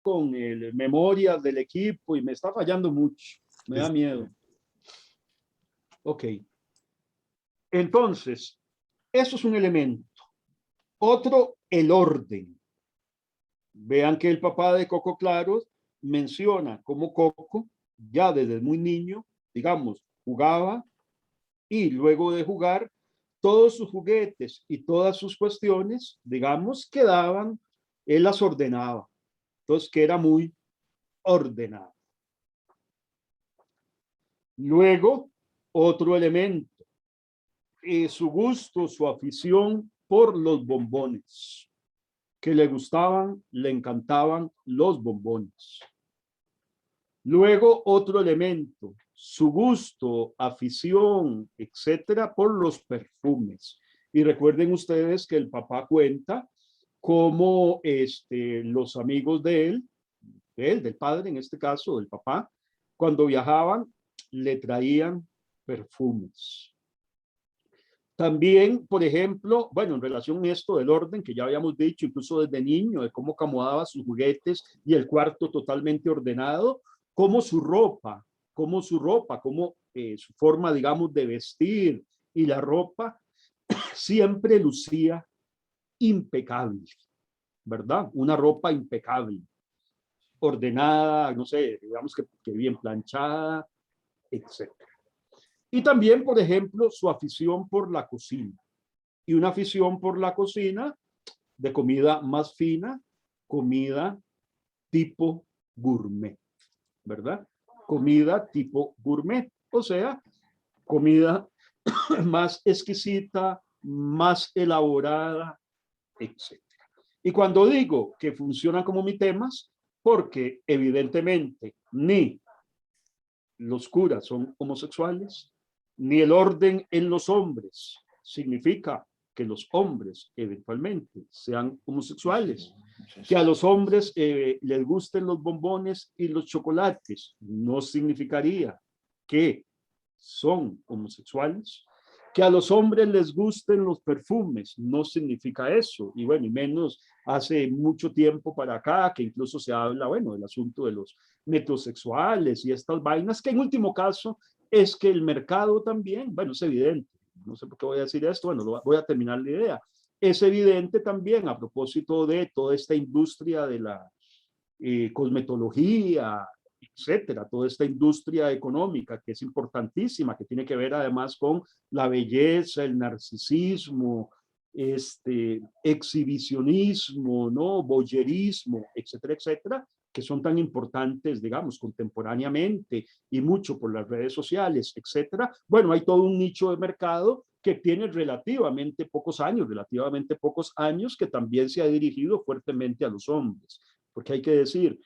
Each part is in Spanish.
con el memorias del equipo y me está fallando mucho. Me da miedo. Ok. Entonces, eso es un elemento. Otro, el orden. Vean que el papá de Coco Claros menciona cómo Coco, ya desde muy niño, digamos, jugaba y luego de jugar, todos sus juguetes y todas sus cuestiones, digamos, quedaban, él las ordenaba. Entonces, que era muy ordenado. Luego, otro elemento, su gusto, su afición por los bombones, que le gustaban, le encantaban los bombones. Luego, otro elemento, su gusto, afición, etcétera, por los perfumes. Y recuerden ustedes que el papá cuenta cómo los amigos de él, del padre en este caso, del papá, cuando viajaban, le traían perfumes. También, por ejemplo, bueno, en relación a esto del orden que ya habíamos dicho, incluso desde niño, de cómo acomodaba sus juguetes y el cuarto totalmente ordenado, como su ropa, como su forma, digamos, de vestir y la ropa siempre lucía impecable, ¿verdad? Una ropa impecable, ordenada, no sé, digamos que bien planchada, etc. Y también, por ejemplo, su afición por la cocina. Y una afición por la cocina de comida más fina, comida tipo gourmet, ¿verdad? Comida tipo gourmet, o sea, comida más exquisita, más elaborada, etc. Y cuando digo que funcionan como mis temas, porque evidentemente ni los curas son homosexuales, ni el orden en los hombres significa que los hombres eventualmente sean homosexuales, que a los hombres les gusten los bombones y los chocolates, no significaría que son homosexuales, que a los hombres les gusten los perfumes, no significa eso, y bueno, y menos hace mucho tiempo para acá, que incluso se habla, bueno, del asunto de los metrosexuales y estas vainas, que en último caso es que el mercado también, bueno, es evidente, no sé por qué voy a decir esto, bueno, voy a terminar la idea, es evidente también a propósito de toda esta industria de la cosmetología, etcétera, toda esta industria económica que es importantísima, que tiene que ver además con la belleza, el narcisismo, exhibicionismo, ¿no? Voyerismo, etcétera, etcétera, que son tan importantes, digamos, contemporáneamente y mucho por las redes sociales, etcétera. Bueno, hay todo un nicho de mercado que tiene relativamente pocos años, que también se ha dirigido fuertemente a los hombres, porque hay que decir,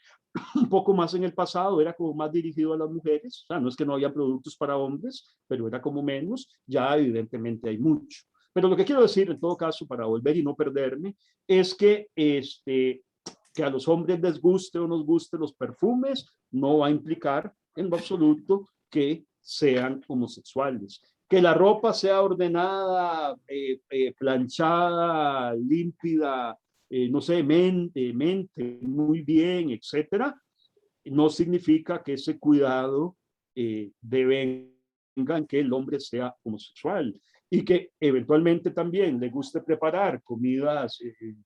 un poco más en el pasado era como más dirigido a las mujeres, o sea, no es que no había productos para hombres, pero era como menos, ya evidentemente hay mucho. Pero lo que quiero decir, en todo caso, para volver y no perderme, es que que a los hombres les guste o nos guste los perfumes, no va a implicar en lo absoluto que sean homosexuales. Que la ropa sea ordenada, planchada, límpida, no sé, mente muy bien, etcétera, no significa que ese cuidado devenga en que el hombre sea homosexual y que eventualmente también le guste preparar comidas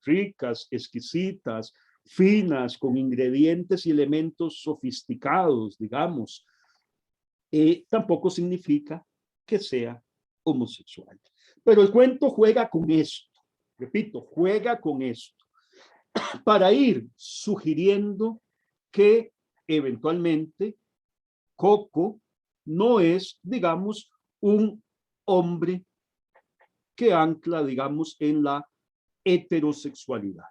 ricas, exquisitas, finas, con ingredientes y elementos sofisticados, digamos, tampoco significa que sea homosexual. Pero el cuento juega con esto, repito, juega con esto, para ir sugiriendo que eventualmente Coco no es, digamos, un hombre que ancla, digamos, en la heterosexualidad.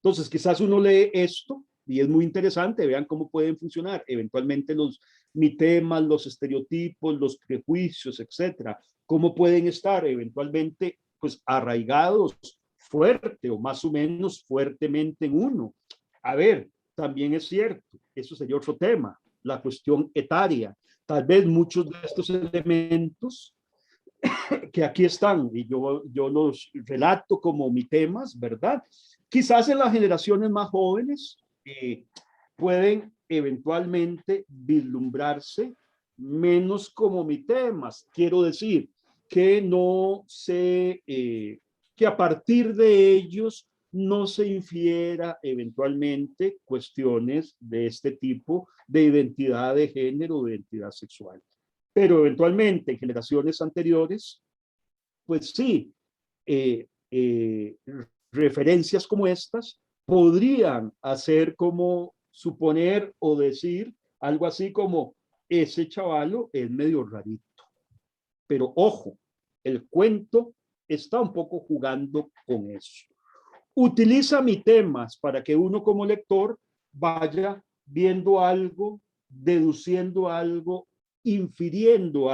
Entonces, quizás uno lee esto y es muy interesante, vean cómo pueden funcionar eventualmente los mitemas, los estereotipos, los prejuicios, etcétera, cómo pueden estar eventualmente pues arraigados fuerte o más o menos fuertemente en uno. A ver, también es cierto, eso sería otro tema, la cuestión etaria. Tal vez muchos de estos elementos que aquí están y yo los relato como mis temas, ¿verdad? Quizás en las generaciones más jóvenes pueden eventualmente vislumbrarse menos como mi temas. Quiero decir que no se, que a partir de ellos no se infiera eventualmente cuestiones de este tipo de identidad de género o de identidad sexual. Pero eventualmente en generaciones anteriores, pues sí, eh, eh, referencias como estas podrían hacer como suponer o decir algo así como ese chavalo es medio rarito. Pero ojo, el cuento está un poco jugando con eso. Utiliza mis temas para que uno como lector vaya viendo algo, deduciendo algo, infiriendo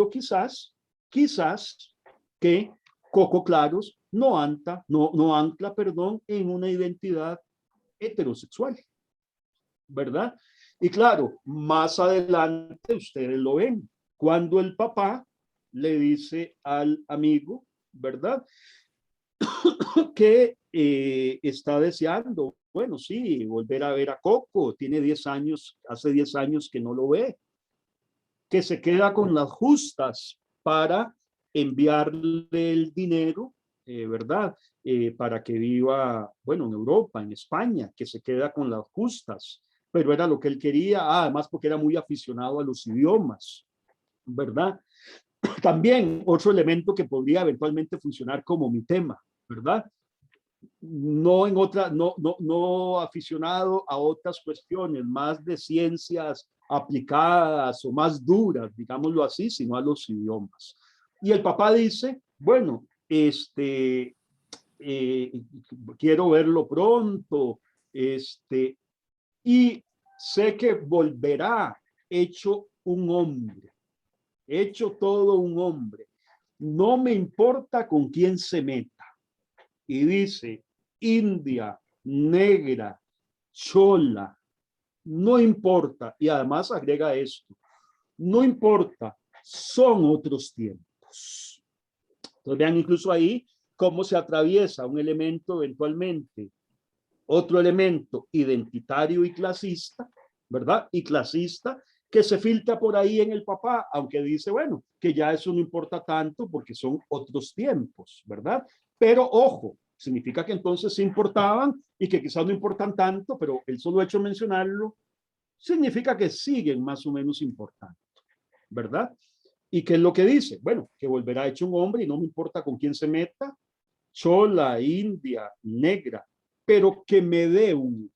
quizás que Coco Claros no ancla, perdón, en una identidad heterosexual, ¿verdad? Y claro, más adelante ustedes lo ven, cuando el papá le dice al amigo, ¿verdad? Que está deseando, bueno, sí, volver a ver a Coco, tiene 10 años, hace 10 años que no lo ve, que se queda con las justas para enviarle el dinero, ¿verdad? Para que viva, bueno, en Europa, en España, que se queda con las justas, pero era lo que él quería, además porque era muy aficionado a los idiomas, ¿verdad? También otro elemento que podría eventualmente funcionar como mi tema, ¿verdad? No en otra, no aficionado a otras cuestiones más de ciencias aplicadas o más duras, digámoslo así, sino a los idiomas. Y el papá dice, bueno, eh, quiero verlo pronto, y sé que volverá hecho un hombre, hecho todo un hombre. No me importa con quién se meta. Y dice, india, negra, chola, no importa. Y además agrega esto, no importa, son otros tiempos. Entonces vean incluso ahí cómo se atraviesa un elemento eventualmente, otro elemento identitario y clasista, ¿verdad? Y clasista, que se filtra por ahí en el papá, aunque dice, bueno, que ya eso no importa tanto porque son otros tiempos, ¿verdad? Pero ojo, significa que entonces sí importaban y que quizás no importan tanto, pero el solo hecho de mencionarlo significa que siguen más o menos importando, ¿verdad? ¿Y qué es lo que dice? Bueno, que volverá hecho un hombre y no me importa con quién se meta, chola, india, negra, pero que me dé un.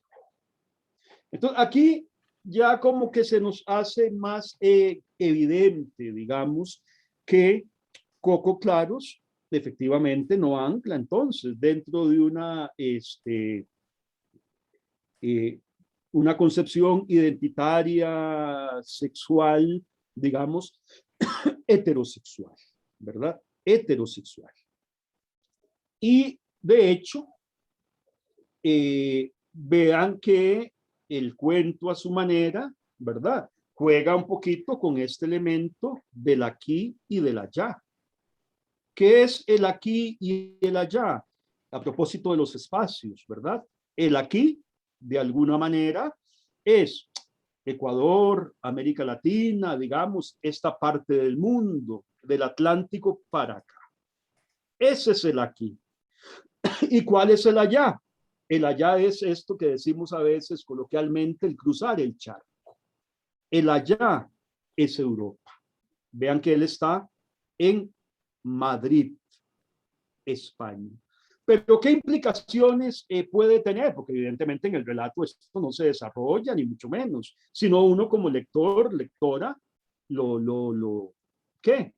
Entonces, aquí ya como que se nos hace más evidente, digamos, que Coco Claros efectivamente no ancla entonces dentro de eh, una concepción identitaria sexual, digamos, heterosexual, ¿verdad? Heterosexual. Y de hecho, vean que el cuento a su manera, ¿verdad? Juega un poquito con este elemento del aquí y del allá. ¿Qué es el aquí y el allá? A propósito de los espacios, ¿verdad? El aquí, de alguna manera, es Ecuador, América Latina, digamos, esta parte del mundo, del Atlántico para acá. Ese es el aquí. ¿Y cuál es el allá? El allá es esto que decimos a veces coloquialmente, el cruzar el charco. El allá es Europa. Vean que él está en Madrid, España. Pero ¿qué implicaciones puede tener? Porque evidentemente en el relato esto no se desarrolla, ni mucho menos, sino uno como lector, lectora, ¿qué?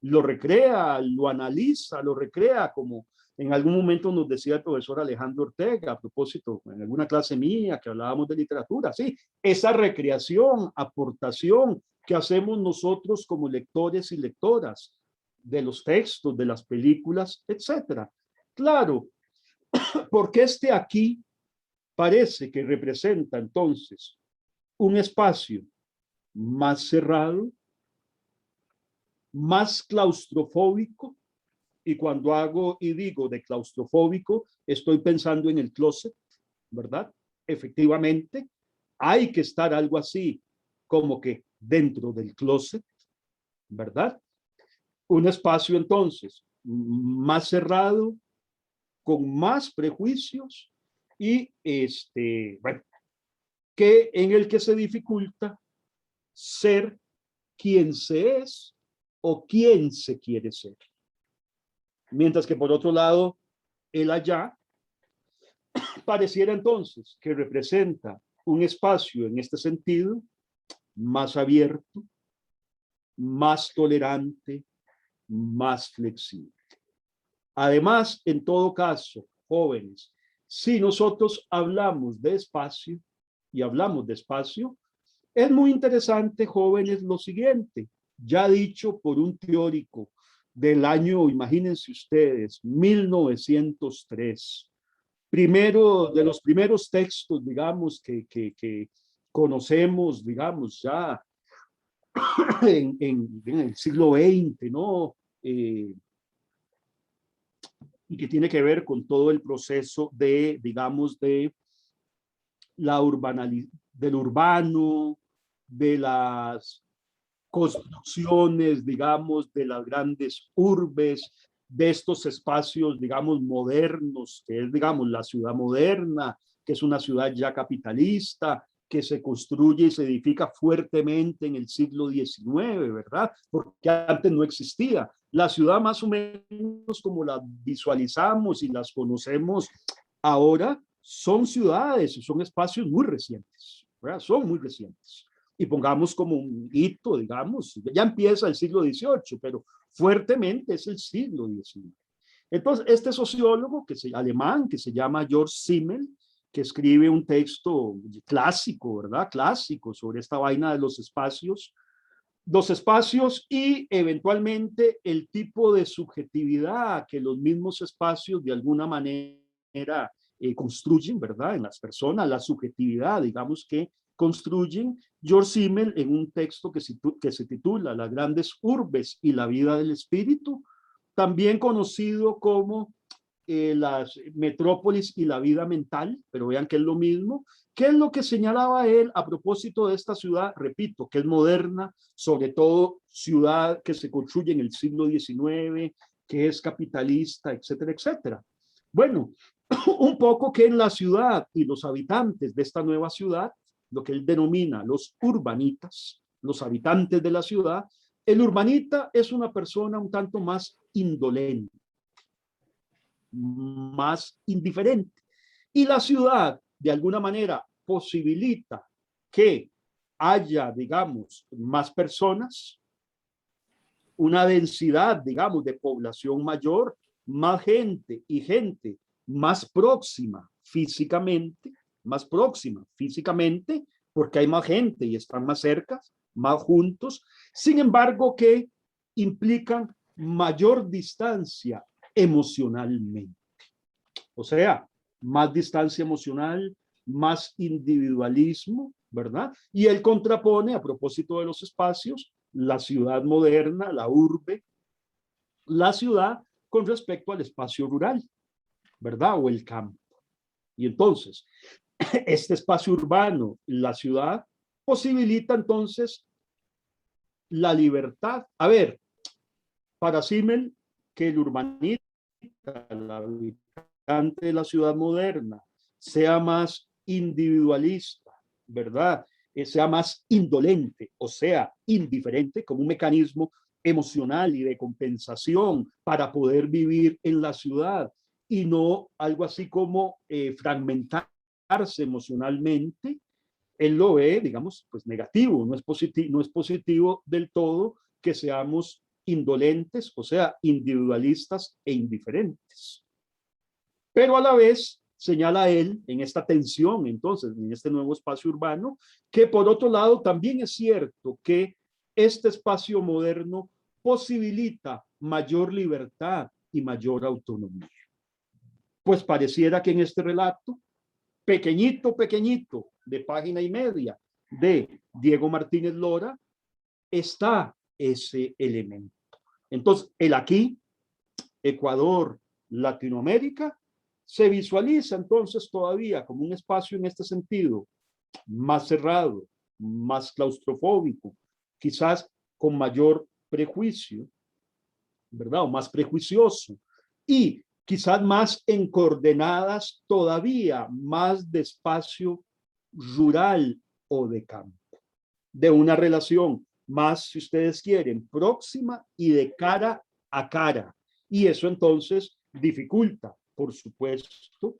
Lo recrea, lo analiza, lo recrea, como en algún momento nos decía el profesor Alejandro Ortega, a propósito, en alguna clase mía que hablábamos de literatura, sí, esa recreación, aportación que hacemos nosotros como lectores y lectoras de los textos, de las películas, etcétera. Claro, porque este aquí parece que representa entonces un espacio más cerrado, más claustrofóbico, y cuando hago y digo de claustrofóbico, estoy pensando en el closet, ¿verdad? efectivamente, hay que estar algo así como que dentro del closet, ¿verdad? Un espacio entonces más cerrado, con más prejuicios y bueno, que en el que se dificulta ser quien se es o quien se quiere ser. Mientras que por otro lado, el allá pareciera entonces que representa un espacio en este sentido más abierto, más tolerante, más flexible. Además, en todo caso, jóvenes, si nosotros hablamos de espacio y hablamos de espacio, es muy interesante, jóvenes, lo siguiente, ya dicho por un teórico del año, imagínense ustedes, 1903, primero de los primeros textos, digamos, que conocemos, digamos, ya en el siglo XX, ¿no? Y que tiene que ver con todo el proceso de, digamos, de la del urbano, de las construcciones, digamos, de las grandes urbes, de estos espacios, digamos, modernos, que es, digamos, la ciudad moderna, que es una ciudad ya capitalista, que se construye y se edifica fuertemente en el siglo XIX, ¿verdad? Porque antes no existía. La ciudad más o menos como la visualizamos y las conocemos ahora son ciudades, son espacios muy recientes, ¿verdad? Son muy recientes. Y pongamos como un hito, digamos, ya empieza el siglo XVIII, pero fuertemente es el siglo XIX. Entonces, este sociólogo alemán que se llama George Simmel, que escribe un texto clásico, ¿verdad? Clásico sobre esta vaina de los espacios y eventualmente el tipo de subjetividad que los mismos espacios de alguna manera construyen, ¿verdad? En las personas, la subjetividad, digamos que construyen. George Simmel, en un texto que se titula Las grandes urbes y la vida del espíritu, también conocido como las metrópolis y la vida mental, pero vean que es lo mismo. ¿Qué es lo que señalaba él a propósito de esta ciudad? Repito, que es moderna, sobre todo ciudad que se construye en el siglo XIX, que es capitalista, etcétera, etcétera. Bueno, un poco que en la ciudad y los habitantes de esta nueva ciudad, lo que él denomina los urbanitas, los habitantes de la ciudad, el urbanita es una persona un tanto más indolente, más indiferente. Y la ciudad, de alguna manera, posibilita que haya, digamos, más personas, una densidad, digamos, de población mayor, más gente y gente más próxima físicamente, porque hay más gente y están más cerca, más juntos. Sin embargo, que implican mayor distancia emocionalmente. O sea, más distancia emocional, más individualismo, ¿verdad? Y él contrapone, a propósito de los espacios, la ciudad moderna, la urbe, la ciudad con respecto al espacio rural, ¿verdad? O el campo. Y entonces, este espacio urbano, la ciudad, posibilita entonces la libertad. A ver, para Simmel, que el urbanista, el habitante de la ciudad moderna, sea más individualista, ¿verdad? Sea más indolente, o sea, indiferente, como un mecanismo emocional y de compensación para poder vivir en la ciudad y no algo así como fragmentarse emocionalmente. Él lo ve, digamos, pues negativo, no es positivo del todo que seamos indolentes, o sea, individualistas e indiferentes. Pero a la vez señala él en esta tensión, entonces, en este nuevo espacio urbano, que por otro lado también es cierto que este espacio moderno posibilita mayor libertad y mayor autonomía. Pues pareciera que en este relato, pequeñito, pequeñito, de página y media, de Diego Martínez Lora, está ese elemento. Entonces, el aquí, Ecuador, Latinoamérica, Se visualiza entonces todavía como un espacio en este sentido más cerrado, más claustrofóbico, quizás con mayor prejuicio, ¿verdad? O más prejuicioso. Y quizás más en coordenadas todavía más de espacio rural o de campo, de una relación más, si ustedes quieren, próxima y de cara a cara. Y eso entonces dificulta, por supuesto,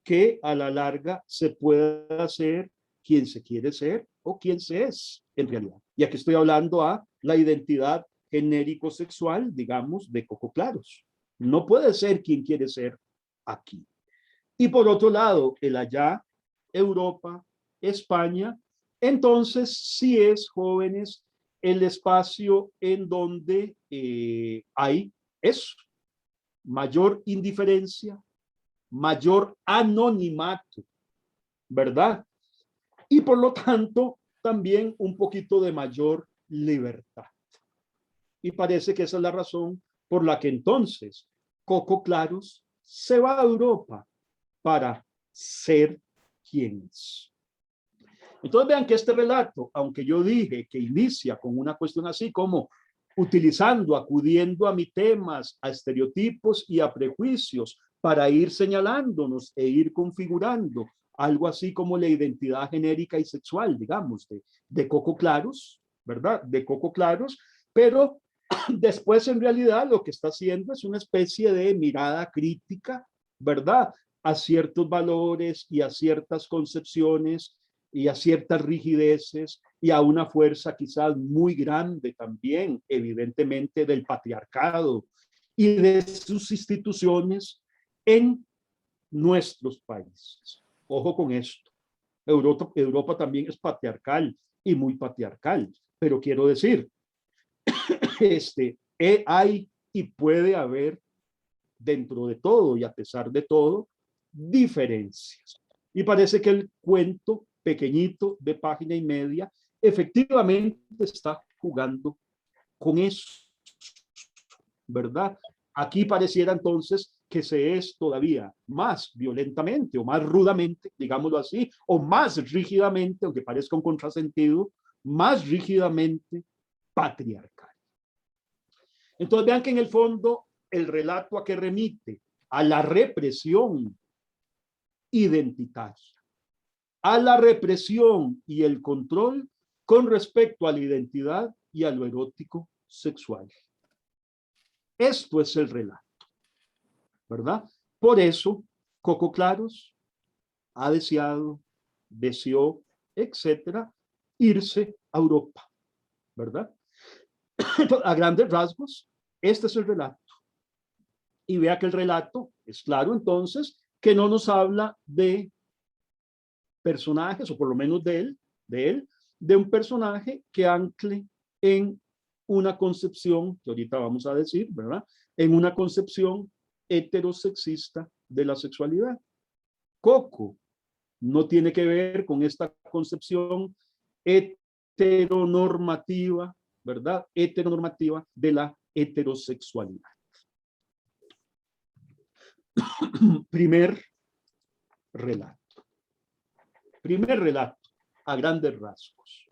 que a la larga se pueda ser quien se quiere ser o quien se es en realidad. Y aquí estoy hablando a la identidad genérico-sexual, digamos, de Coco Claros. No puede ser quien quiere ser aquí. Y por otro lado, el allá, Europa, España, entonces sí es, jóvenes, el espacio en donde hay eso, mayor indiferencia, mayor anonimato, ¿verdad? Y por lo tanto, también un poquito de mayor libertad. Y parece que esa es la razón por la que entonces Coco Claros se va a Europa para ser quien es. Entonces vean que este relato, aunque yo dije que inicia con una cuestión así como utilizando, acudiendo a mis temas, a estereotipos y a prejuicios para ir señalándonos e ir configurando algo así como la identidad genérica y sexual, digamos, de Coco Claros, ¿verdad? De Coco Claros, pero después en realidad lo que está haciendo es una especie de mirada crítica, ¿verdad? A ciertos valores y a ciertas concepciones y a ciertas rigideces y a una fuerza quizás muy grande también, evidentemente, del patriarcado y de sus instituciones en nuestros países. Ojo con esto. Europa también es patriarcal y muy patriarcal, pero quiero decir, hay y puede haber dentro de todo y a pesar de todo diferencias. Y parece que el cuento pequeñito de página y media efectivamente está jugando con eso, ¿verdad? Aquí pareciera entonces que se es todavía más violentamente o más rudamente, digámoslo así, o más rígidamente, aunque parezca un contrasentido, más rígidamente patriarcal. Entonces vean que en el fondo el relato a qué remite, a la represión identitaria, a la represión y el control con respecto a la identidad y a lo erótico sexual. Esto es el relato, ¿verdad? Por eso, Coco Claros ha deseó, etcétera, irse a Europa, ¿verdad? A grandes rasgos, este es el relato. Y vea que el relato es claro entonces que no nos habla de personajes, o por lo menos de un personaje que ancle en una concepción, que ahorita vamos a decir, ¿verdad? En una concepción heterosexista de la sexualidad. Coco no tiene que ver con esta concepción heteronormativa, ¿verdad? Heteronormativa de la heterosexualidad. Primer relato. Primer relato, a grandes rasgos.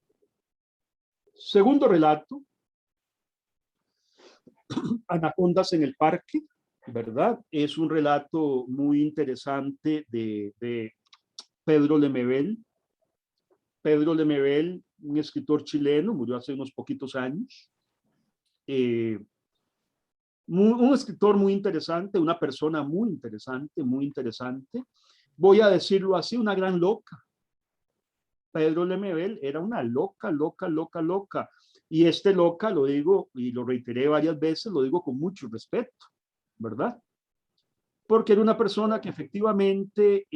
Segundo relato, Anacondas en el parque, ¿verdad? Es un relato muy interesante de Pedro Lemebel. Pedro Lemebel, un escritor chileno, murió hace unos poquitos años. Un escritor muy interesante, una persona muy interesante, muy interesante. Voy a decirlo así, una gran loca. Pedro Lemebel era una loca, loca, loca, loca. Y este loca, lo digo y lo reiteré varias veces, lo digo con mucho respeto, ¿verdad? Porque era una persona que efectivamente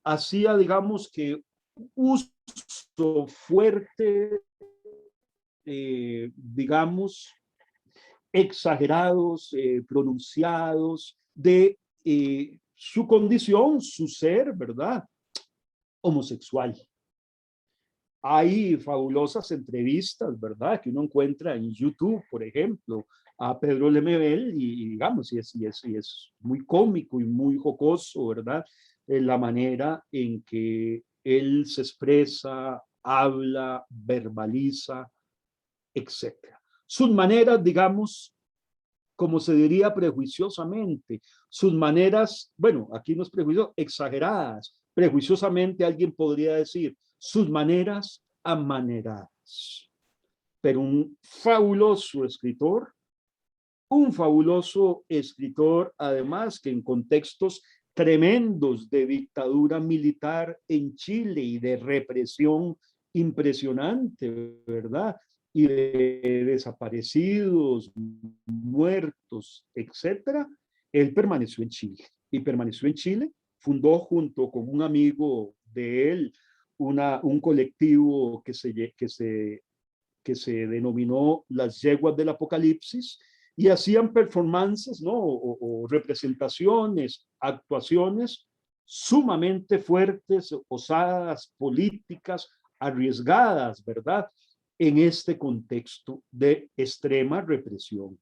hacía, digamos, que uso fuerte, digamos, exagerados, pronunciados de su condición, su ser, ¿verdad? Homosexual. Hay fabulosas entrevistas, ¿verdad? Que uno encuentra en YouTube, por ejemplo, a Pedro Lemebel y digamos, y es muy cómico y muy jocoso, ¿verdad? La manera en que él se expresa, habla, verbaliza, etcétera. Sus maneras, digamos, como se diría prejuiciosamente, sus maneras, bueno, aquí no es prejuicio, exageradas, prejuiciosamente alguien podría decir, sus maneras amaneradas. Pero un fabuloso escritor, además que en contextos tremendos de dictadura militar en Chile y de represión impresionante, ¿verdad? Y de desaparecidos, muertos, etcétera, él permaneció en Chile. Y permaneció en Chile, fundó junto con un amigo de él un colectivo que se denominó las yeguas del apocalipsis, y hacían performances, ¿no? O representaciones, actuaciones sumamente fuertes, osadas, políticas, arriesgadas, ¿verdad? En este contexto de extrema represión.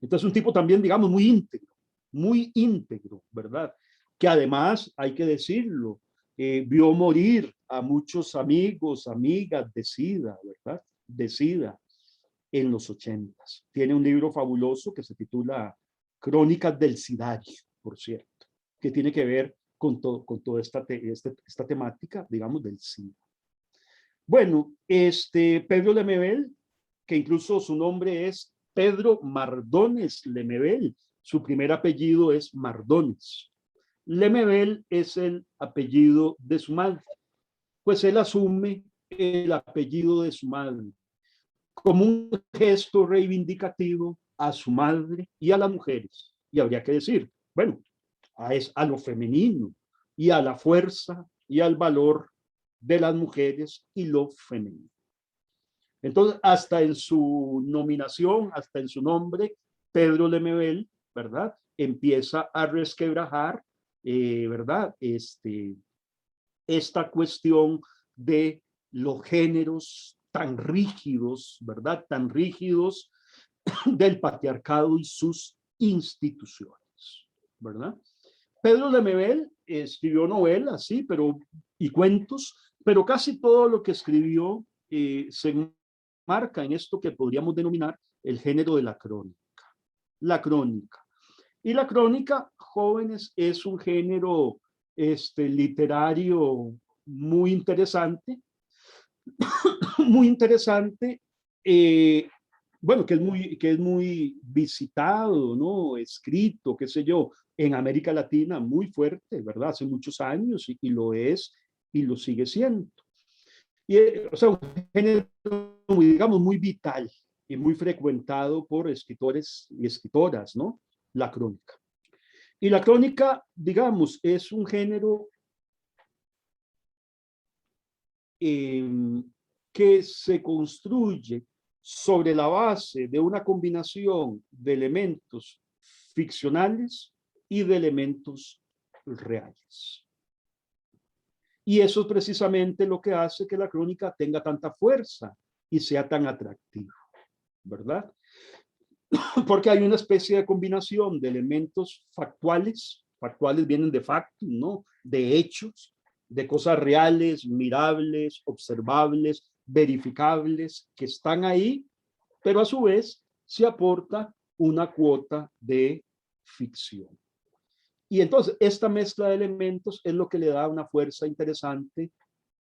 Entonces, un tipo también, digamos, muy íntegro, ¿verdad? Que además, hay que decirlo, vio morir a muchos amigos, amigas de SIDA, ¿verdad? De SIDA en los 80s. Tiene un libro fabuloso que se titula Crónicas del Sidario, por cierto, que tiene que ver con toda esta temática, digamos, del SIDA. Bueno, Pedro Lemebel, que incluso su nombre es Pedro Mardones Lemebel, su primer apellido es Mardones. Lemebel es el apellido de su madre, pues él asume el apellido de su madre como un gesto reivindicativo a su madre y a las mujeres. Y habría que decir, bueno, a lo femenino y a la fuerza y al valor de las mujeres y lo femenino. Entonces, hasta en su nominación, hasta en su nombre, Pedro Lemebel, ¿verdad? Empieza a resquebrajar, ¿verdad? Esta cuestión de los géneros tan rígidos, ¿verdad? Tan rígidos del patriarcado y sus instituciones, ¿verdad? Pedro Lemebel escribió novelas, sí, y cuentos, pero casi todo lo que escribió se marca en esto que podríamos denominar el género de la crónica. La crónica. Y la crónica, jóvenes, es un género literario muy interesante, muy interesante, eh, bueno, que es muy visitado, ¿no? Escrito, qué sé yo, en América Latina muy fuerte, ¿verdad? Hace muchos años y lo es y lo sigue siendo. Y, o sea, un género, digamos, muy vital y muy frecuentado por escritores y escritoras, ¿no? La crónica. Y la crónica, digamos, es un género que se construye sobre la base de una combinación de elementos ficcionales y de elementos reales. Y eso es precisamente lo que hace que la crónica tenga tanta fuerza y sea tan atractiva, ¿verdad? Porque hay una especie de combinación de elementos factuales vienen de factum, ¿no? De hechos, de cosas reales, mirables, observables, verificables, que están ahí, pero a su vez se aporta una cuota de ficción. Y entonces esta mezcla de elementos es lo que le da una fuerza interesante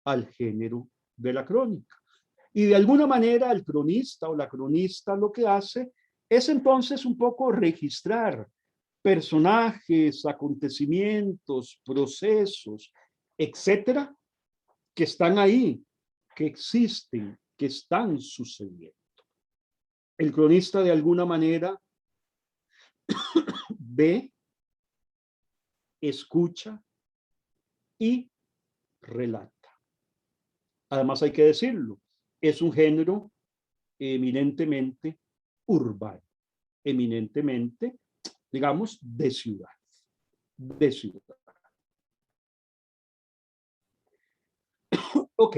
al género de la crónica. Y de alguna manera el cronista o la cronista lo que hace es entonces un poco registrar personajes, acontecimientos, procesos, etcétera, que están ahí, que existen, que están sucediendo. El cronista de alguna manera ve, escucha y relata. Además hay que decirlo, es un género eminentemente urbano, eminentemente, digamos, de ciudad, de ciudad. Ok,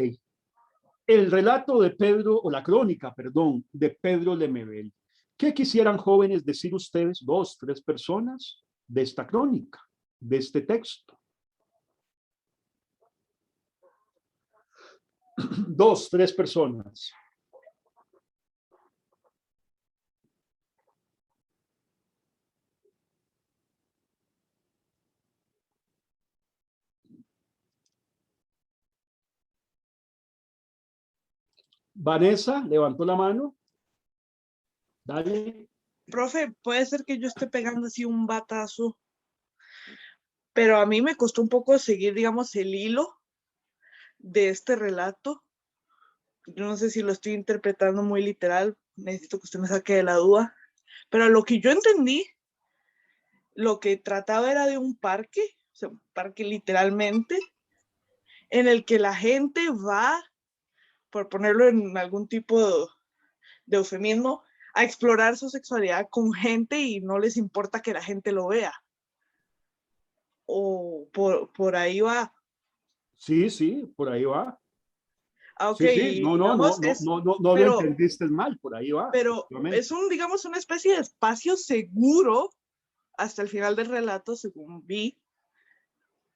el relato de Pedro, o la crónica, perdón, de Pedro Lemebel. ¿Qué quisieran jóvenes decir ustedes, 2, 3 personas, de esta crónica, de este texto? 2, 3 personas. Vanessa, levantó la mano. Dale. Profe, puede ser que yo esté pegando así un batazo, pero a mí me costó un poco seguir, digamos, el hilo de este relato. Yo no sé si lo estoy interpretando muy literal, necesito que usted me saque de la duda, pero lo que yo entendí, lo que trataba era de un parque, o sea, un parque literalmente, en el que la gente va, por ponerlo en algún tipo de eufemismo, a explorar su sexualidad con gente y no les importa que la gente lo vea. O por ahí va. Sí, sí, por ahí va. Ah, ok, Sí, sí, y no, no, no, digamos no, no, no, no lo pero, entendiste mal, por ahí va, pero efectivamente. es digamos, una especie de espacio seguro hasta el final del relato, según vi,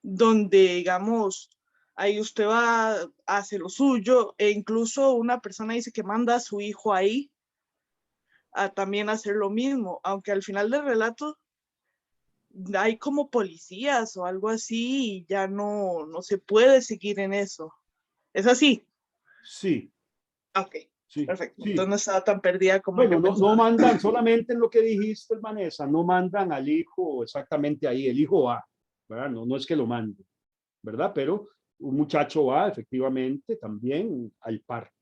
donde, digamos, ahí usted va, hace lo suyo, e incluso una persona dice que manda a su hijo ahí a también hacer lo mismo, aunque al final del relato hay como policías o algo así y ya no se puede seguir en eso. ¿Es así? Sí, Ok, sí, perfecto. Entonces sí. no estaba tan perdida como Bueno, yo no, no pensaba. mandan solamente en lo que dijiste, Vanessa, no mandan al hijo exactamente ahí, el hijo va, ¿verdad? No, no es que lo mande, ¿verdad? Pero un muchacho va efectivamente también al parque.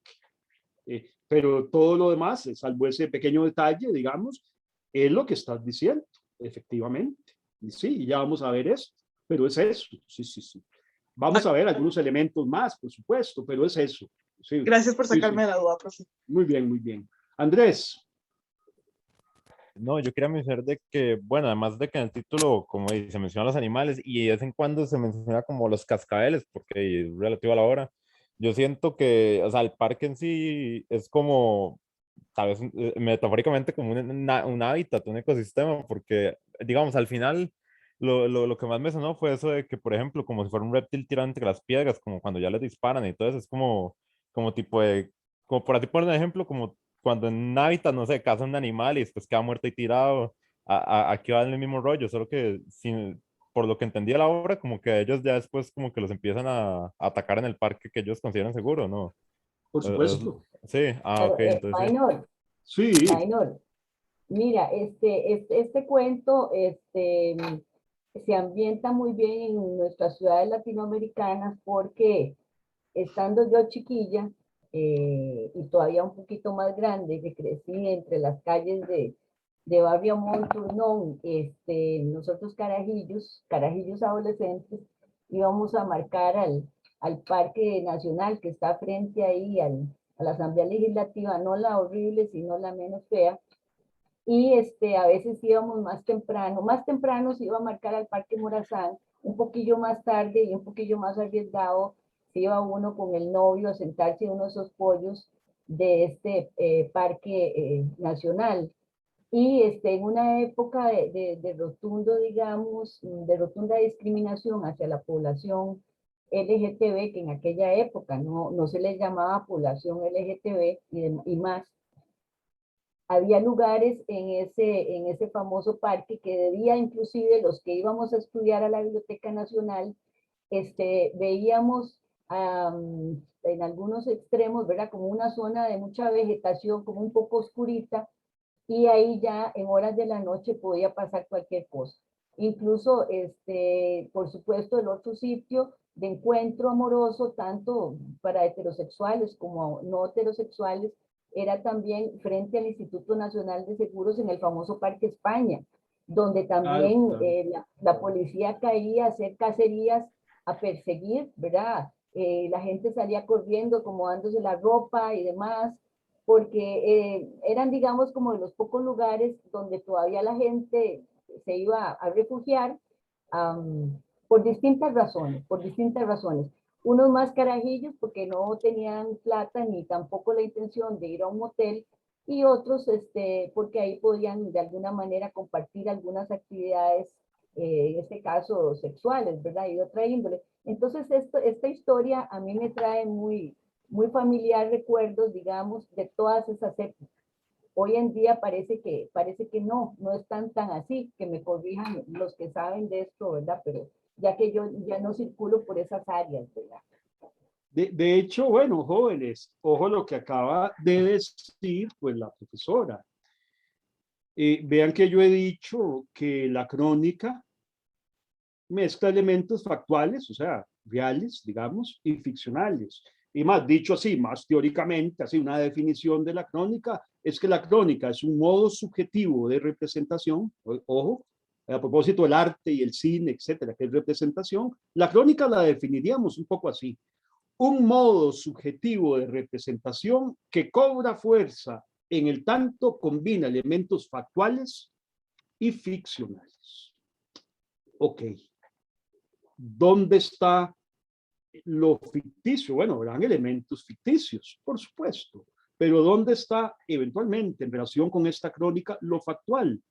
Pero todo lo demás, salvo ese pequeño detalle, digamos, es lo que estás diciendo, efectivamente. Y sí, ya vamos a ver esto, pero es eso, sí, sí, sí. Vamos Ah, a ver algunos elementos más, por supuesto, pero es eso. Sí, gracias por sí, sí. sacarme de la duda, profe. Muy bien, muy bien. Andrés. No, yo quería mencionar de que, bueno, además de que en el título, como se mencionan los animales y de vez en cuando se menciona como los cascabeles, porque es relativo a la hora, yo siento que, o sea, el parque en sí es como, tal vez metafóricamente como un hábitat, un ecosistema, porque, digamos, al final lo que más me sonó fue eso de que, por ejemplo, como si fuera un reptil tirado entre las piedras, como cuando ya les disparan y todo eso, es como tipo de, como por así poner un ejemplo, como cuando en un hábitat, no sé, caza un animal y después queda muerto y tirado, aquí va en el mismo rollo, solo que por lo que entendí de la obra, como que ellos ya después como que los empiezan a atacar en el parque que ellos consideran seguro, ¿no? Por supuesto. Sí, ah, Claro, ok, entonces sí. Mainor, Sí, Mainor, mira, este cuento se ambienta muy bien en nuestras ciudades latinoamericanas porque estando yo chiquilla y todavía un poquito más grande, que crecí entre las calles de Barrio Montournón, nosotros carajillos adolescentes, íbamos a marcar al Parque Nacional que está frente ahí a la Asamblea Legislativa, no la horrible, sino la menos fea, y a veces íbamos más temprano se iba a marcar al Parque Morazán, un poquillo más tarde y un poquillo más arriesgado se iba uno con el novio a sentarse en uno de esos pollos de parque nacional. Y en una época de rotundo, digamos, de rotunda discriminación hacia la población LGTB, que en aquella época no se les llamaba población LGTB y más, había lugares en ese famoso parque que de día inclusive los que íbamos a estudiar a la Biblioteca Nacional, veíamos en algunos extremos, ¿verdad? Como una zona de mucha vegetación, como un poco oscurita, y ahí ya en horas de la noche podía pasar cualquier cosa. Incluso, por supuesto, el otro sitio de encuentro amoroso, tanto para heterosexuales como no heterosexuales, era también frente al Instituto Nacional de Seguros en el famoso Parque España, donde claro, también claro. la policía caía a hacer cacerías, a perseguir, ¿verdad? La gente salía corriendo, acomodándose la ropa y demás, porque eran, digamos, como de los pocos lugares donde todavía la gente se iba a refugiar por distintas razones, por distintas razones. Unos más carajillos porque no tenían plata ni tampoco la intención de ir a un motel, y otros porque ahí podían de alguna manera compartir algunas actividades, en este caso sexuales, ¿verdad? Y de otra índole. Entonces, esta historia a mí me trae muy familiar recuerdos, digamos, de todas esas épocas. Hoy en día parece que no están tan así, que me corrijan los que saben de esto, ¿verdad? Pero ya que yo ya no circulo por esas áreas, ¿verdad? De hecho, bueno, jóvenes, ojo lo que acaba de decir pues la profesora. Vean que yo he dicho que la crónica mezcla elementos factuales, o sea, reales, digamos, y ficcionales. Y más dicho así, más teóricamente, así una definición de la crónica es que la crónica es un modo subjetivo de representación, ojo, a propósito del arte y el cine, etcétera, que es representación. La crónica la definiríamos un poco así: un modo subjetivo de representación que cobra fuerza en el tanto combina elementos factuales y ficcionales. Ok, ¿dónde está lo ficticio? Bueno, habrán elementos ficticios, por supuesto, pero ¿dónde está eventualmente en relación con esta crónica lo factual?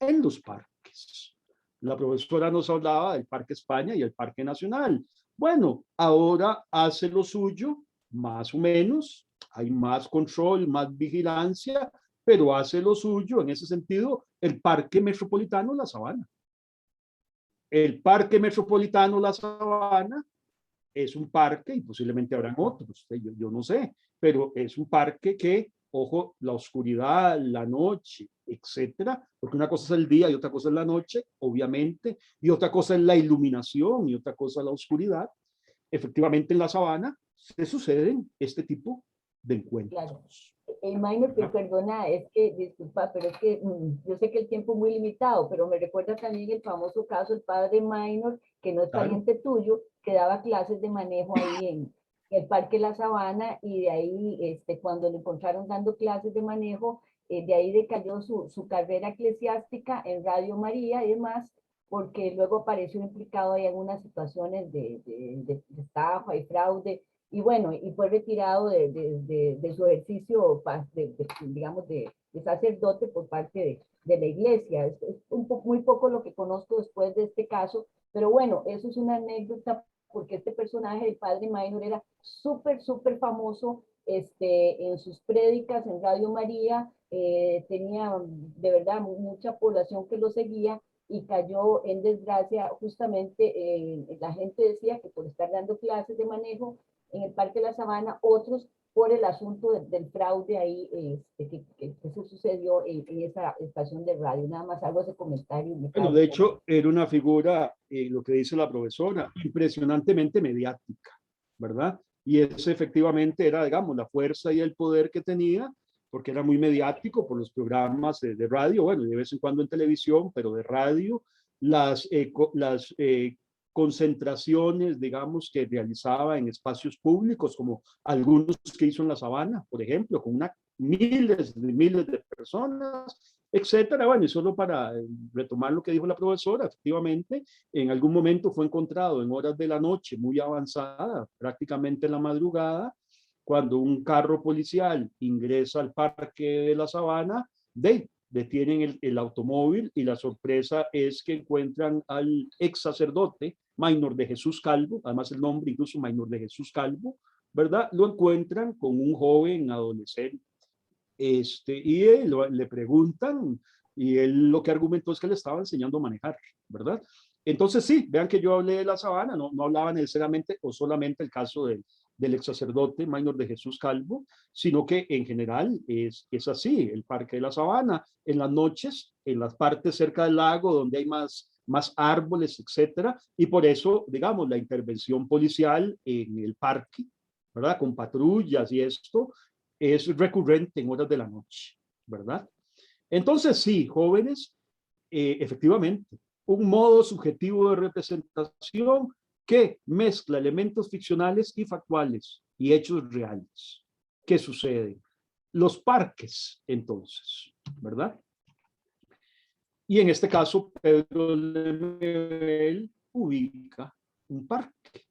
En los parques. La profesora nos hablaba del Parque España y el Parque Nacional. Bueno, ahora hace lo suyo, más o menos, hay más control, más vigilancia, pero hace lo suyo en ese sentido el Parque Metropolitano La Sabana. El Parque Metropolitano La Sabana es un parque, y posiblemente habrán otros, yo no sé, pero es un parque que, ojo, la oscuridad, la noche, etcétera, porque una cosa es el día y otra cosa es la noche, obviamente, y otra cosa es la iluminación y otra cosa es la oscuridad. Efectivamente, en la sabana se suceden este tipo de encuentros. Claro. Minor, perdona, es que, disculpa, pero es que yo sé que el tiempo es muy limitado, pero me recuerda también el famoso caso del padre Minor, que no es Claro. pariente tuyo, que daba clases de manejo ahí en el Parque La Sabana, y de ahí, cuando lo encontraron dando clases de manejo, de ahí decayó su carrera eclesiástica en Radio María y demás, porque luego apareció implicado ahí en algunas situaciones de estafa y fraude, y bueno, y fue retirado de su ejercicio, digamos, de sacerdote por parte de la iglesia. Es muy poco lo que conozco después de este caso, pero bueno, eso es una anécdota, porque este personaje del padre Minor era súper famoso en sus prédicas en Radio María, tenía de verdad mucha población que lo seguía, y cayó en desgracia justamente, la gente decía que por estar dando clases de manejo en el Parque de la Sabana, otros por el asunto del fraude ahí, que se sucedió en esa estación de radio. Nada más hago ese comentario. Bueno, de hecho, era una figura, lo que dice la profesora, impresionantemente mediática, ¿verdad? Y eso efectivamente era, digamos, la fuerza y el poder que tenía, porque era muy mediático por los programas de radio, bueno, de vez en cuando en televisión, pero de radio, las concentraciones, digamos, que realizaba en espacios públicos, como algunos que hizo en la Sabana, por ejemplo, con miles de personas, etcétera. Bueno, y solo para retomar lo que dijo la profesora, efectivamente, en algún momento fue encontrado en horas de la noche muy avanzada, prácticamente en la madrugada, cuando un carro policial ingresa al Parque de la Sabana, detienen el automóvil, y la sorpresa es que encuentran al ex sacerdote Minor de Jesús Calvo, además el nombre incluso Minor de Jesús Calvo, ¿verdad? Lo encuentran con un joven adolescente, y le preguntan, y él lo que argumentó es que le estaba enseñando a manejar, ¿verdad? Entonces sí, vean que yo hablé de la Sabana, no hablaba necesariamente o solamente el caso del ex sacerdote Minor de Jesús Calvo, sino que en general es así: el Parque de la Sabana, en las noches, en las partes cerca del lago donde hay más árboles, etcétera, y por eso, digamos, la intervención policial en el parque, ¿verdad? Con patrullas y esto, es recurrente en horas de la noche, ¿verdad? Entonces, sí, jóvenes, efectivamente, un modo subjetivo de representación que mezcla elementos ficcionales y factuales y hechos reales. ¿Qué sucede? Los parques, entonces, ¿verdad? Y en este caso, Pedro Lemebel ubica un parque,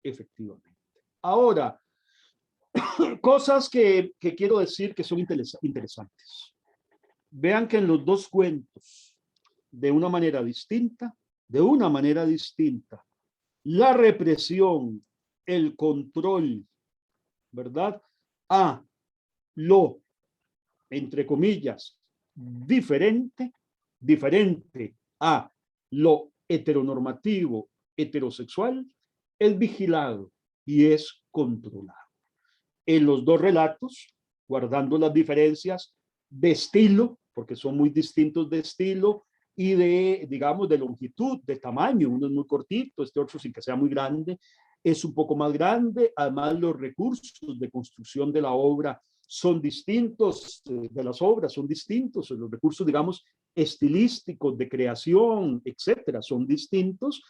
efectivamente. Ahora, Cosas que quiero decir que son interesantes. Vean que en los dos cuentos, de una manera distinta, la represión, el control, ¿verdad? A lo, entre comillas, diferente a lo heteronormativo, heterosexual, es vigilado y es controlado. En los dos relatos, guardando las diferencias de estilo, porque son muy distintos de estilo y de, digamos, de longitud, de tamaño. Uno es muy cortito, este otro sin que sea muy grande, es un poco más grande. Además, los recursos de construcción de la obra son distintos, de las obras son distintos, los recursos, digamos, estilísticos, de creación, etcétera, son distintos.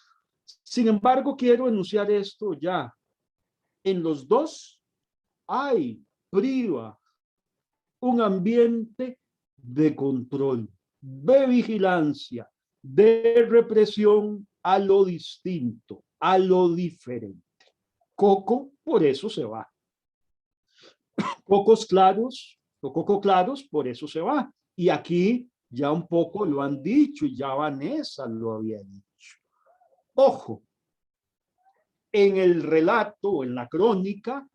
Sin embargo, quiero enunciar esto ya. En los dos priva un ambiente de control, de vigilancia, de represión a lo distinto, a lo diferente. Coco, por eso se va. Cocos claros, o Coco claros, por eso se va. Y aquí ya un poco lo han dicho, y ya Vanessa lo había dicho. Ojo, en el relato, en la crónica,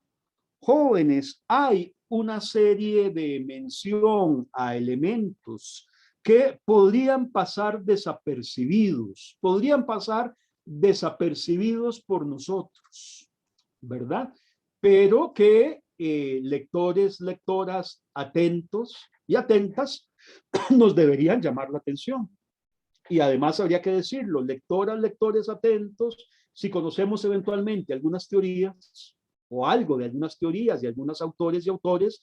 jóvenes, hay una serie de mención a elementos que podrían pasar desapercibidos por nosotros, ¿verdad? Pero que lectores, lectoras atentos y atentas nos deberían llamar la atención. Y además habría que decirlo, lectoras, lectores atentos, si conocemos eventualmente algunas teorías o algo de algunas teorías de algunos autores y autores,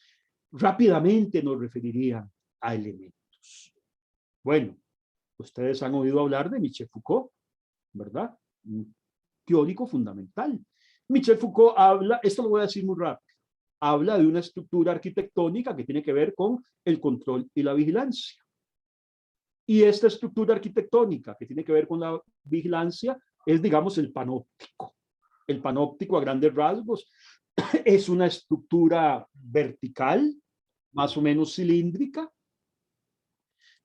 rápidamente nos referirían a elementos. Bueno, ustedes han oído hablar de Michel Foucault, ¿verdad? Un teórico fundamental. Michel Foucault habla, esto lo voy a decir muy rápido, habla de una estructura arquitectónica que tiene que ver con el control y la vigilancia. Y esta estructura arquitectónica que tiene que ver con la vigilancia es, digamos, el panóptico. El panóptico, a grandes rasgos, es una estructura vertical, más o menos cilíndrica,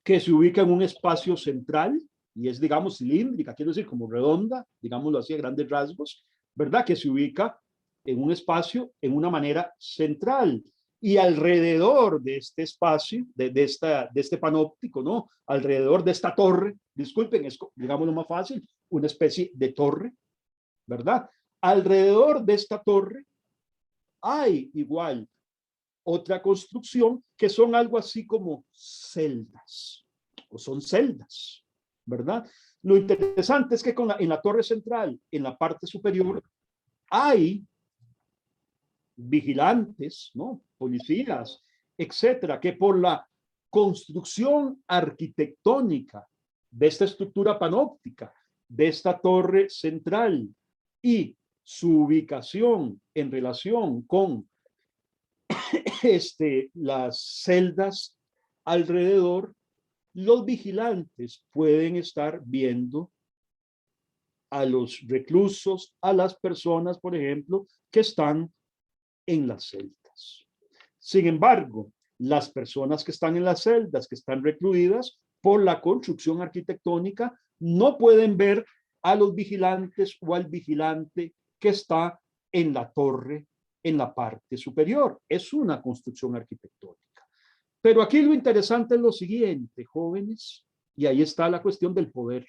que se ubica en un espacio central, y es, digamos, cilíndrica, quiero decir, como redonda, digámoslo así, a grandes rasgos, ¿verdad? Que se ubica en un espacio, en una manera central. Y alrededor de este espacio, de este panóptico, ¿no? Alrededor de esta torre, disculpen, es, digámoslo más fácil, una especie de torre, ¿verdad? Alrededor de esta torre hay igual otra construcción que son algo así como celdas, o son celdas, ¿verdad? Lo interesante es que en la torre central, en la parte superior, hay vigilantes, ¿no? Policías, etcétera, que por la construcción arquitectónica de esta estructura panóptica, de esta torre central y su ubicación en relación con las celdas alrededor, los vigilantes pueden estar viendo a los reclusos, a las personas, por ejemplo, que están en las celdas. Sin embargo, las personas que están en las celdas, que están recluidas por la construcción arquitectónica, no pueden ver a los vigilantes o al vigilante que está en la torre, en la parte superior. Es una construcción arquitectónica. Pero aquí lo interesante es lo siguiente, jóvenes, y ahí está la cuestión del poder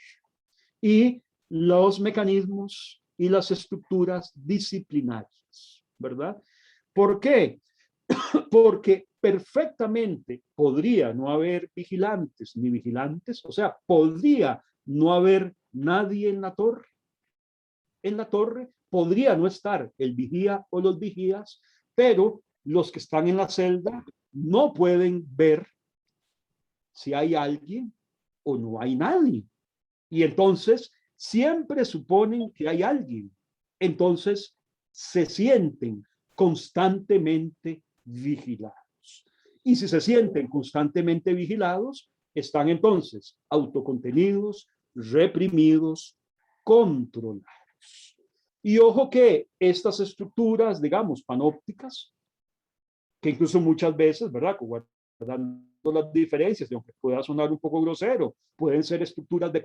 y los mecanismos y las estructuras disciplinarias, ¿verdad? ¿Por qué? Porque perfectamente podría no haber vigilantes ni vigilantes, o sea, podría no haber nadie en la torre. En la torre podría no estar el vigía o los vigías, pero los que están en la celda no pueden ver si hay alguien o no hay nadie. Y entonces siempre suponen que hay alguien. Entonces se sienten constantemente vigilados. Y si se sienten constantemente vigilados, están entonces autocontenidos, reprimidos, controlados. Y ojo que estas estructuras, digamos, panópticas, que incluso muchas veces, ¿verdad? Guardando las diferencias, y aunque pueda sonar un poco grosero, pueden ser estructuras de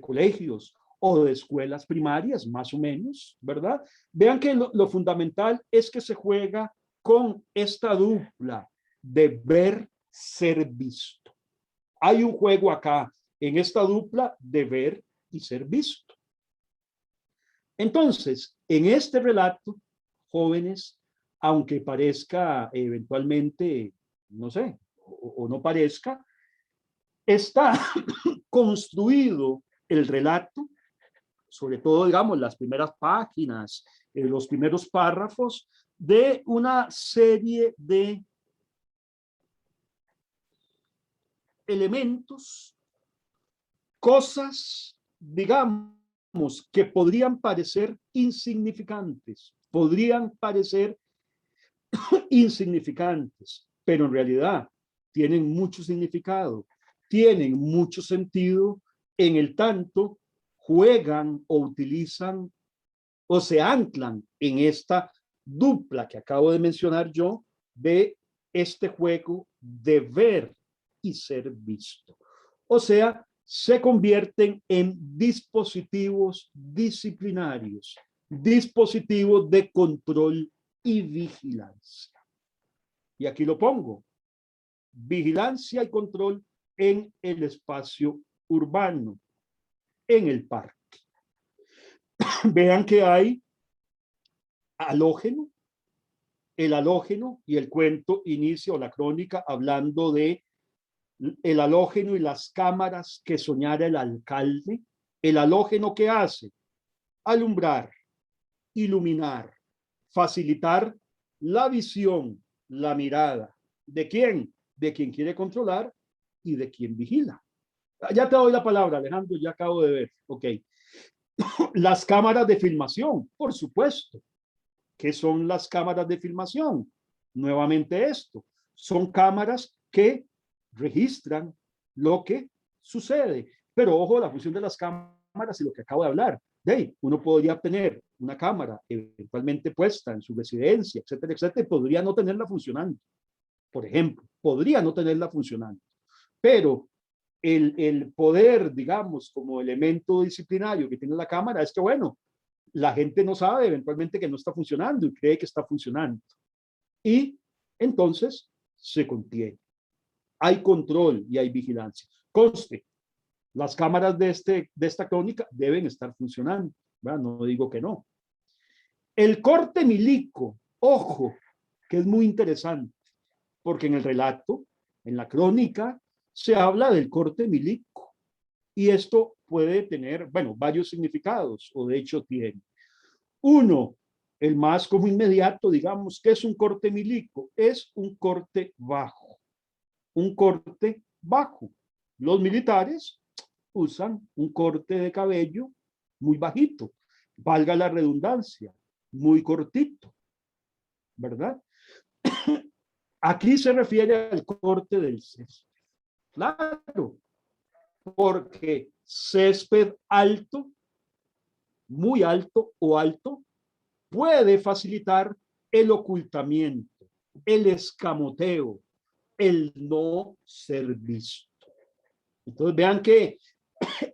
colegios o de escuelas primarias, más o menos, ¿verdad? Vean que lo fundamental es que se juega con esta dupla de ver, ser visto. Hay un juego acá en esta dupla de ver y ser visto. Entonces, en este relato, jóvenes, aunque parezca eventualmente, no sé, o no parezca, está construido el relato, sobre todo, digamos, las primeras páginas, los primeros párrafos, de una serie de elementos, cosas, digamos, que podrían parecer insignificantes, pero en realidad tienen mucho significado, tienen mucho sentido en el tanto juegan o utilizan o se anclan en esta dupla que acabo de mencionar yo de este juego de ver y ser visto. O sea, se convierten en dispositivos disciplinarios, dispositivos de control y vigilancia. Y aquí lo pongo, vigilancia y control en el espacio urbano, en el parque. Vean que hay halógeno, el halógeno, y el cuento inicia o la crónica hablando de el halógeno y las cámaras que soñara el alcalde. El halógeno, ¿qué hace? Alumbrar, iluminar, facilitar la visión, la mirada. ¿De quién? De quien quiere controlar y de quien vigila. Ya te doy la palabra, Alejandro, ya acabo de ver. Ok. Las cámaras de filmación, por supuesto. ¿Qué son las cámaras de filmación? Nuevamente esto. Son cámaras que registran lo que sucede. Pero ojo, la función de las cámaras y lo que acabo de hablar. Uno podría tener una cámara eventualmente puesta en su residencia, etcétera, etcétera, y podría no tenerla funcionando. Por ejemplo, podría no tenerla funcionando. Pero el poder, digamos, como elemento disciplinario que tiene la cámara es que, bueno, la gente no sabe eventualmente que no está funcionando y cree que está funcionando. Y entonces se contiene. Hay control y hay vigilancia. Conste, las cámaras de esta crónica deben estar funcionando, ¿verdad? No digo que no. El corte milico, ojo, que es muy interesante, porque en el relato, en la crónica, se habla del corte milico. Y esto puede tener, bueno, varios significados, o de hecho tiene. Uno, el más como inmediato, digamos, ¿qué es un corte milico? Es un corte bajo. Un corte bajo. Los militares usan un corte de cabello muy bajito, valga la redundancia, muy cortito, ¿verdad? Aquí se refiere al corte del césped. Claro, porque césped alto, muy alto o alto, puede facilitar el ocultamiento, el escamoteo, el no ser visto. Entonces vean que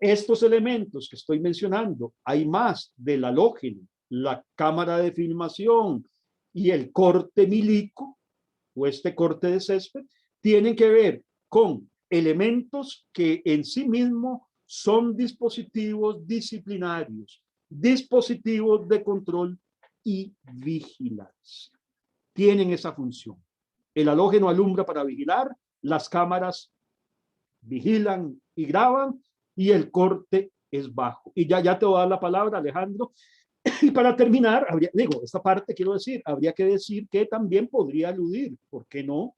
estos elementos que estoy mencionando, hay más del halógeno, la cámara de filmación y el corte milico, o este corte de césped, tienen que ver con elementos que en sí mismos son dispositivos disciplinarios, dispositivos de control y vigilancia. Tienen esa función. El halógeno alumbra para vigilar, las cámaras vigilan y graban, y el corte es bajo. Y ya te voy a dar la palabra, Alejandro. Y para terminar, esta parte quiero decir, habría que decir que también podría aludir, ¿por qué no?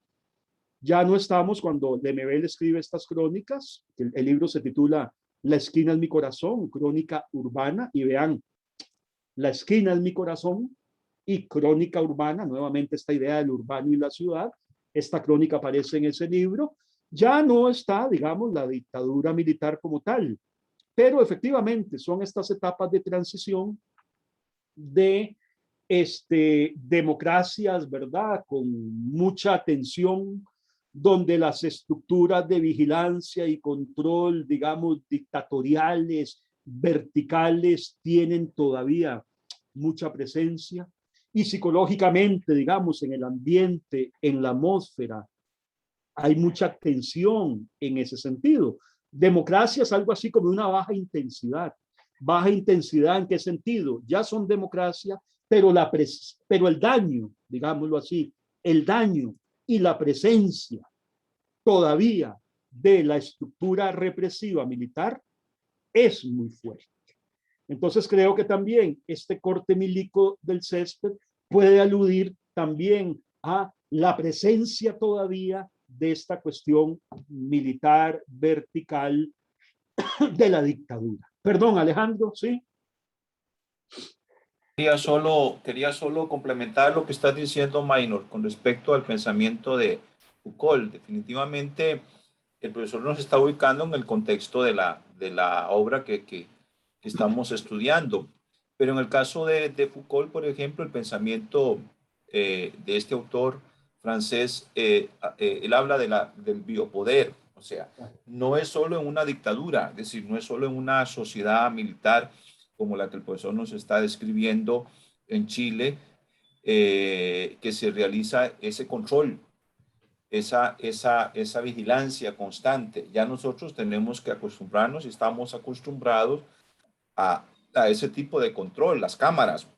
Ya no estamos cuando Lemebel escribe estas crónicas, el libro se titula La esquina es mi corazón, crónica urbana, y vean, la esquina es mi corazón y crónica urbana, nuevamente esta idea del urbano y la ciudad, esta crónica aparece en ese libro. Ya no está, digamos, la dictadura militar como tal, pero efectivamente son estas etapas de transición de democracias, ¿verdad? Con mucha atención, donde las estructuras de vigilancia y control, digamos, dictatoriales, verticales, tienen todavía mucha presencia. Y psicológicamente, digamos, en el ambiente, en la atmósfera, hay mucha tensión en ese sentido. Democracia es algo así como una baja intensidad. ¿Baja intensidad en qué sentido? Ya son democracia, pero el daño, digámoslo así, el daño y la presencia todavía de la estructura represiva militar es muy fuerte. Entonces creo que también este corte milico del césped puede aludir también a la presencia todavía de esta cuestión militar vertical de la dictadura. Perdón, Alejandro, ¿sí? Quería solo complementar lo que estás diciendo, Maynor, con respecto al pensamiento de Foucault. Definitivamente, el profesor nos está ubicando en el contexto de la obra que estamos estudiando. Pero en el caso de Foucault, por ejemplo, el pensamiento de este autor francés, él habla del biopoder. O sea, no es solo en una dictadura, es decir, no es solo en una sociedad militar como la que el profesor nos está describiendo en Chile, que se realiza ese control, esa vigilancia constante. Ya nosotros tenemos que acostumbrarnos y estamos acostumbrados a ese tipo de control, las cámaras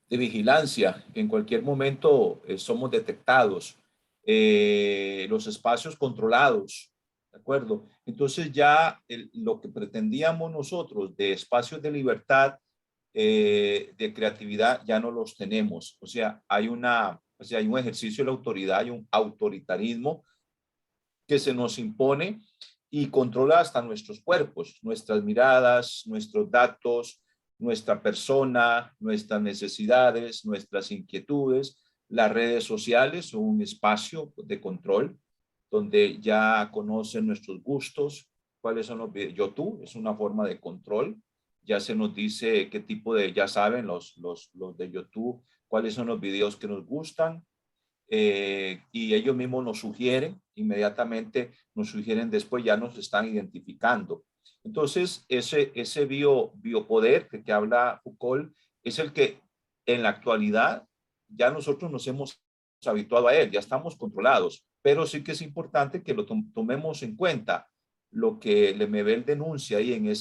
de vigilancia. En cualquier momento somos detectados, los espacios controlados, ¿de acuerdo? Entonces ya lo que pretendíamos nosotros de espacios de libertad, de creatividad, ya no los tenemos. O sea, hay un ejercicio de la autoridad, hay un autoritarismo que se nos impone y controla hasta nuestros cuerpos, nuestras miradas, nuestros datos, nuestra persona, nuestras necesidades, nuestras inquietudes. Las redes sociales son un espacio de control donde ya conocen nuestros gustos, cuáles son los videos. YouTube es una forma de control. Ya se nos dice qué tipo de, ya saben los de YouTube, cuáles son los videos que nos gustan. Y ellos mismos nos sugieren, inmediatamente nos sugieren después, ya nos están identificando. Entonces, ese biopoder que habla Foucault es el que en la actualidad ya nosotros nos hemos habituado a él, ya estamos controlados, pero sí que es importante que lo tomemos en cuenta. Lo que Lemebel denuncia ahí en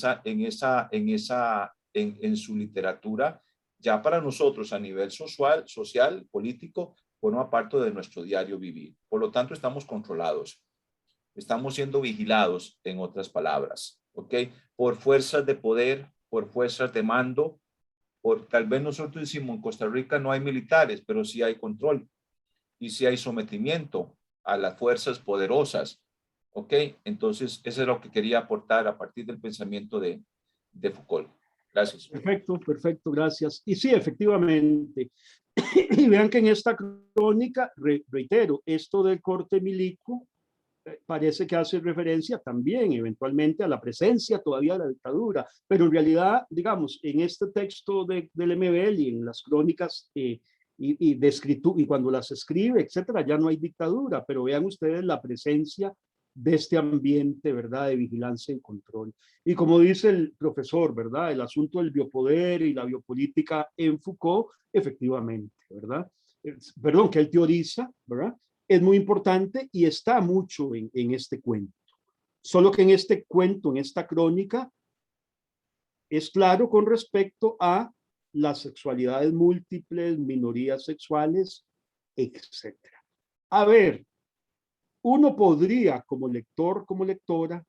su literatura, ya para nosotros a nivel social, político, forma parte de nuestro diario vivir. Por lo tanto, estamos controlados. Estamos siendo vigilados, en otras palabras, ¿ok? Por fuerzas de poder, por fuerzas de mando, tal vez nosotros decimos en Costa Rica no hay militares, pero sí hay control y sí hay sometimiento a las fuerzas poderosas, ¿ok? Entonces, eso es lo que quería aportar a partir del pensamiento de Foucault. Gracias. Perfecto, perfecto, gracias. Y sí, efectivamente. Y vean que en esta crónica, reitero, esto del corte milico parece que hace referencia también eventualmente a la presencia todavía de la dictadura, pero en realidad, digamos, en este texto del MBL y en las crónicas y de escritura, y cuando las escribe, etcétera, ya no hay dictadura, pero vean ustedes la presencia de este ambiente, ¿verdad?, de vigilancia y control. Y como dice el profesor, ¿verdad?, el asunto del biopoder y la biopolítica en Foucault, efectivamente, ¿verdad? Perdón, que él teoriza, ¿verdad? Es muy importante y está mucho en este cuento. Solo que en este cuento, en esta crónica, es claro con respecto a las sexualidades múltiples, minorías sexuales, etc. A ver, uno podría como lector, como lectora,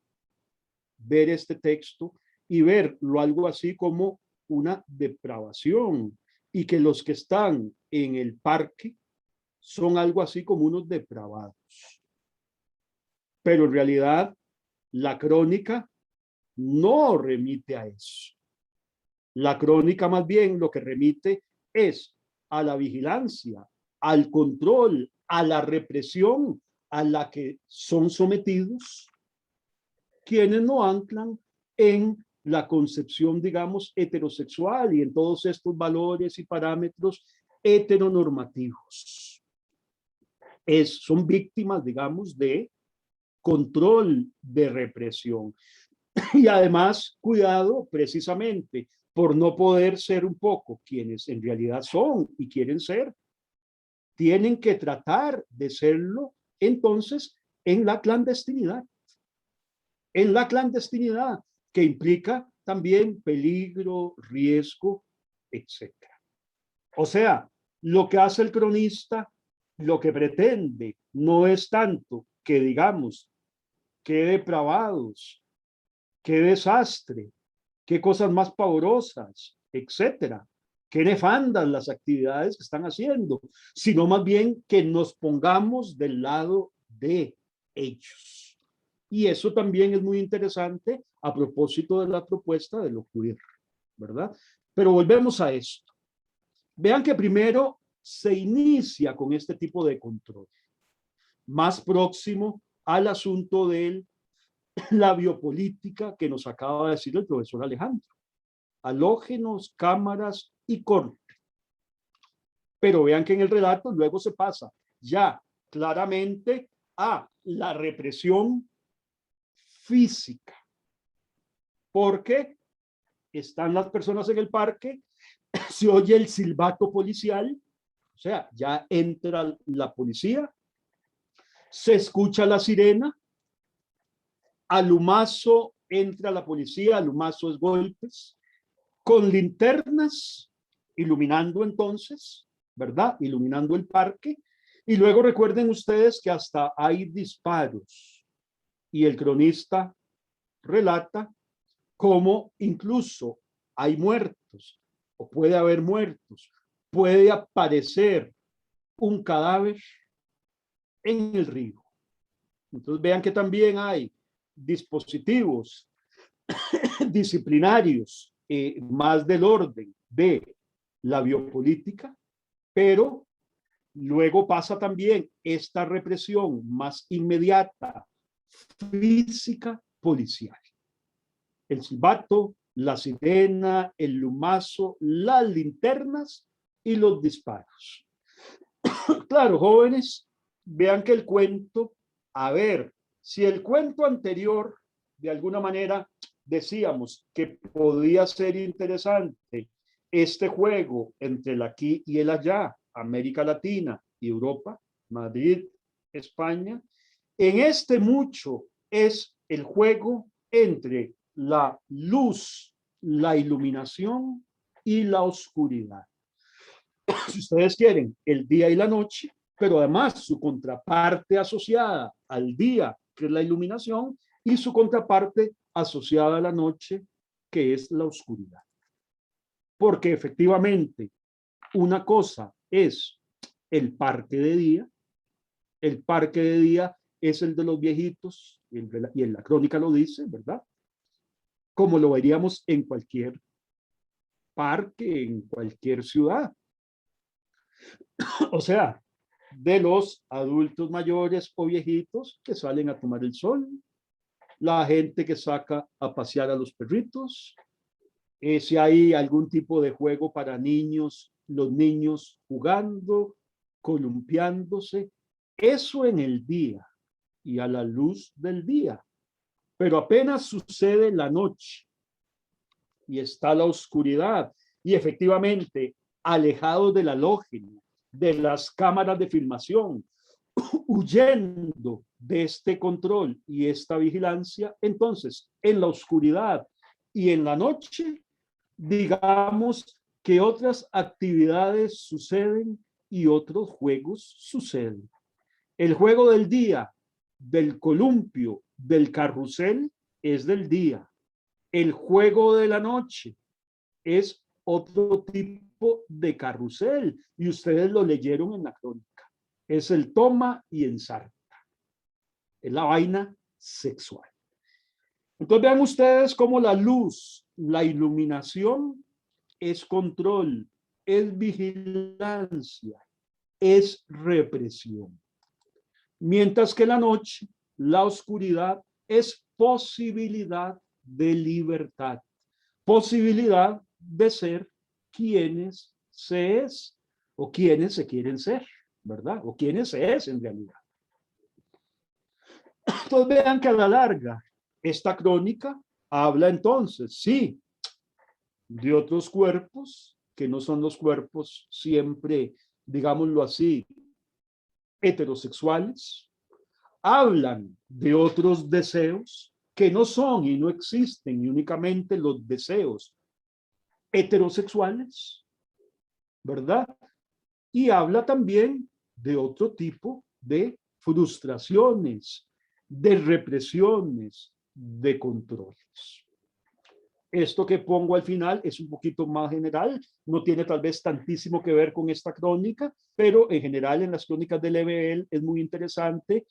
ver este texto y verlo algo así como una depravación y que los que están en el parque son algo así como unos depravados. Pero en realidad la crónica no remite a eso. La crónica más bien lo que remite es a la vigilancia, al control, a la represión a la que son sometidos quienes no anclan en la concepción, digamos, heterosexual y en todos estos valores y parámetros heteronormativos. Son víctimas, digamos, de control, de represión. Y además, cuidado precisamente por no poder ser un poco quienes en realidad son y quieren ser. Tienen que tratar de serlo entonces en la clandestinidad. En la clandestinidad, que implica también peligro, riesgo, etc. O sea, lo que hace el cronista, lo que pretende, no es tanto que digamos, qué depravados, qué desastre, qué cosas más pavorosas, etcétera, qué nefandas las actividades que están haciendo, sino más bien que nos pongamos del lado de ellos. Y eso también es muy interesante a propósito de la propuesta de lo queer, ¿verdad? Pero volvemos a esto. Vean que primero se inicia con este tipo de control, más próximo al asunto de la biopolítica que nos acaba de decir el profesor Alejandro. Halógenos, cámaras y corte. Pero vean que en el relato luego se pasa ya claramente a la represión física, porque están las personas en el parque, se oye el silbato policial, o sea, ya entra la policía, se escucha la sirena, al humazo entra la policía, al humazo es golpes, con linternas, iluminando entonces, ¿verdad? Iluminando el parque. Y luego recuerden ustedes que hasta hay disparos. Y el cronista relata cómo incluso hay muertos, o puede haber muertos, puede aparecer un cadáver en el río. Entonces vean que también hay dispositivos disciplinarios más del orden de la biopolítica, pero luego pasa también esta represión más inmediata, física, policial. El silbato, la sirena, el lumazo, las linternas y los disparos. Claro, jóvenes, vean que el cuento, a ver, si el cuento anterior, de alguna manera, decíamos que podía ser interesante este juego entre el aquí y el allá, América Latina y Europa, Madrid, España, en este mucho es el juego entre la luz, la iluminación y la oscuridad. Si ustedes quieren, el día y la noche, pero además su contraparte asociada al día, que es la iluminación, y su contraparte asociada a la noche, que es la oscuridad. Porque efectivamente, una cosa es el parque de día, el parque de día es el de los viejitos, y en la crónica lo dice, ¿verdad? Como lo veríamos en cualquier parque, en cualquier ciudad. O sea, de los adultos mayores o viejitos que salen a tomar el sol, la gente que saca a pasear a los perritos, si hay algún tipo de juego para niños, los niños jugando, columpiándose, eso en el día y a la luz del día. Pero apenas sucede la noche y está la oscuridad y efectivamente alejados de la halógeno, de las cámaras de filmación, huyendo de este control y esta vigilancia, entonces en la oscuridad y en la noche, digamos que otras actividades suceden y otros juegos suceden. El juego del día, del columpio, del carrusel, es del día. El juego de la noche es otro tipo de carrusel y ustedes lo leyeron en la crónica. Es el toma y ensarta. Es la vaina sexual. Entonces vean ustedes cómo la luz, la iluminación es control, es vigilancia, es represión. Mientras que la noche, la oscuridad, es posibilidad de libertad. posibilidad de ser quienes se es o quienes se quieren ser, ¿verdad? O quienes se es en realidad. Entonces vean que a la larga esta crónica habla entonces, sí, de otros cuerpos que no son los cuerpos siempre, digámoslo así, heterosexuales, hablan de otros deseos que no son y no existen y únicamente los deseos heterosexuales, ¿verdad? Y habla también de otro tipo de frustraciones, de represiones, de controles. Esto que pongo al final es un poquito más general, no tiene tal vez tantísimo que ver con esta crónica, pero en general en las crónicas de Lemebel es muy interesante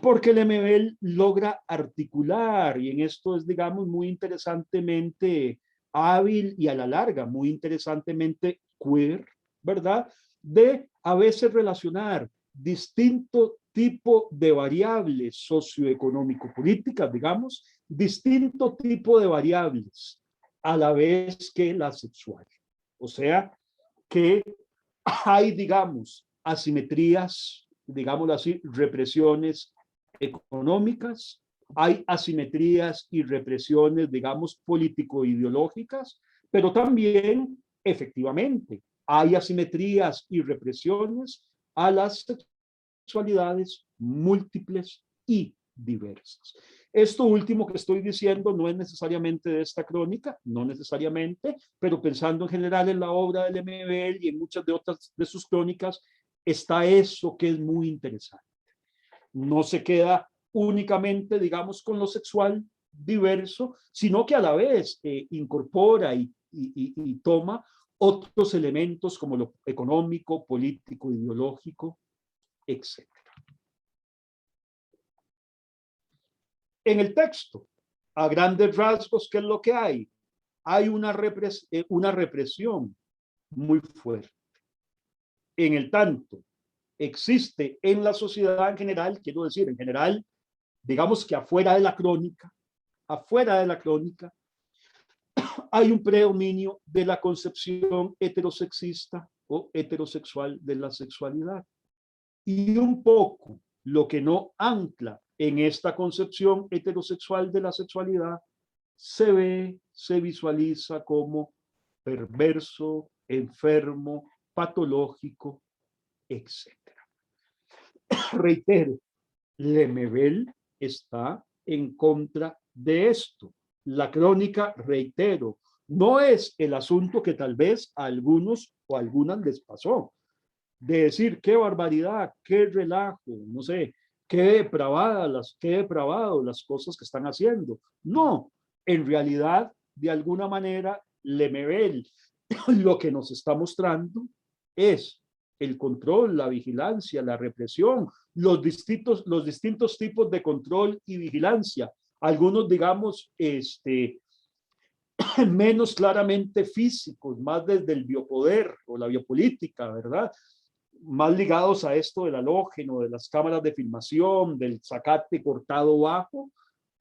porque Lemebel logra articular, y en esto es, digamos, muy interesantemente hábil y a la larga, muy interesantemente queer, ¿verdad? De a veces relacionar distinto tipo de variables socioeconómico-políticas, digamos, distinto tipo de variables a la vez que la sexual. O sea, que hay, digamos, asimetrías, digámoslo así, represiones económicas, hay asimetrías y represiones, digamos, político-ideológicas, pero también, efectivamente, hay asimetrías y represiones a las sexualidades múltiples y diversas. Esto último que estoy diciendo no es necesariamente de esta crónica, no necesariamente, pero pensando en general en la obra de Lemebel y en muchas de otras de sus crónicas, está eso que es muy interesante. No se queda únicamente, digamos, con lo sexual diverso, sino que a la vez incorpora y toma otros elementos como lo económico, político, ideológico, etc. En el texto, a grandes rasgos, ¿qué es lo que hay? Hay una represión muy fuerte. En el tanto, existe en la sociedad en general, quiero decir, en general, digamos que afuera de la crónica, hay un predominio de la concepción heterosexista o heterosexual de la sexualidad. Y un poco lo que no ancla en esta concepción heterosexual de la sexualidad se ve, se visualiza como perverso, enfermo, patológico, etc. Reitero, Lemebel está en contra de esto. La crónica, reitero, no es el asunto que tal vez a algunos o a algunas les pasó, de decir qué barbaridad, qué relajo, no sé, qué depravado las cosas que están haciendo. No, en realidad, de alguna manera, Lemebel lo que nos está mostrando es el control, la vigilancia, la represión, los distintos tipos de control y vigilancia. Algunos, digamos, menos claramente físicos, más desde el biopoder o la biopolítica, ¿verdad? Más ligados a esto del halógeno, de las cámaras de filmación, del zacate cortado bajo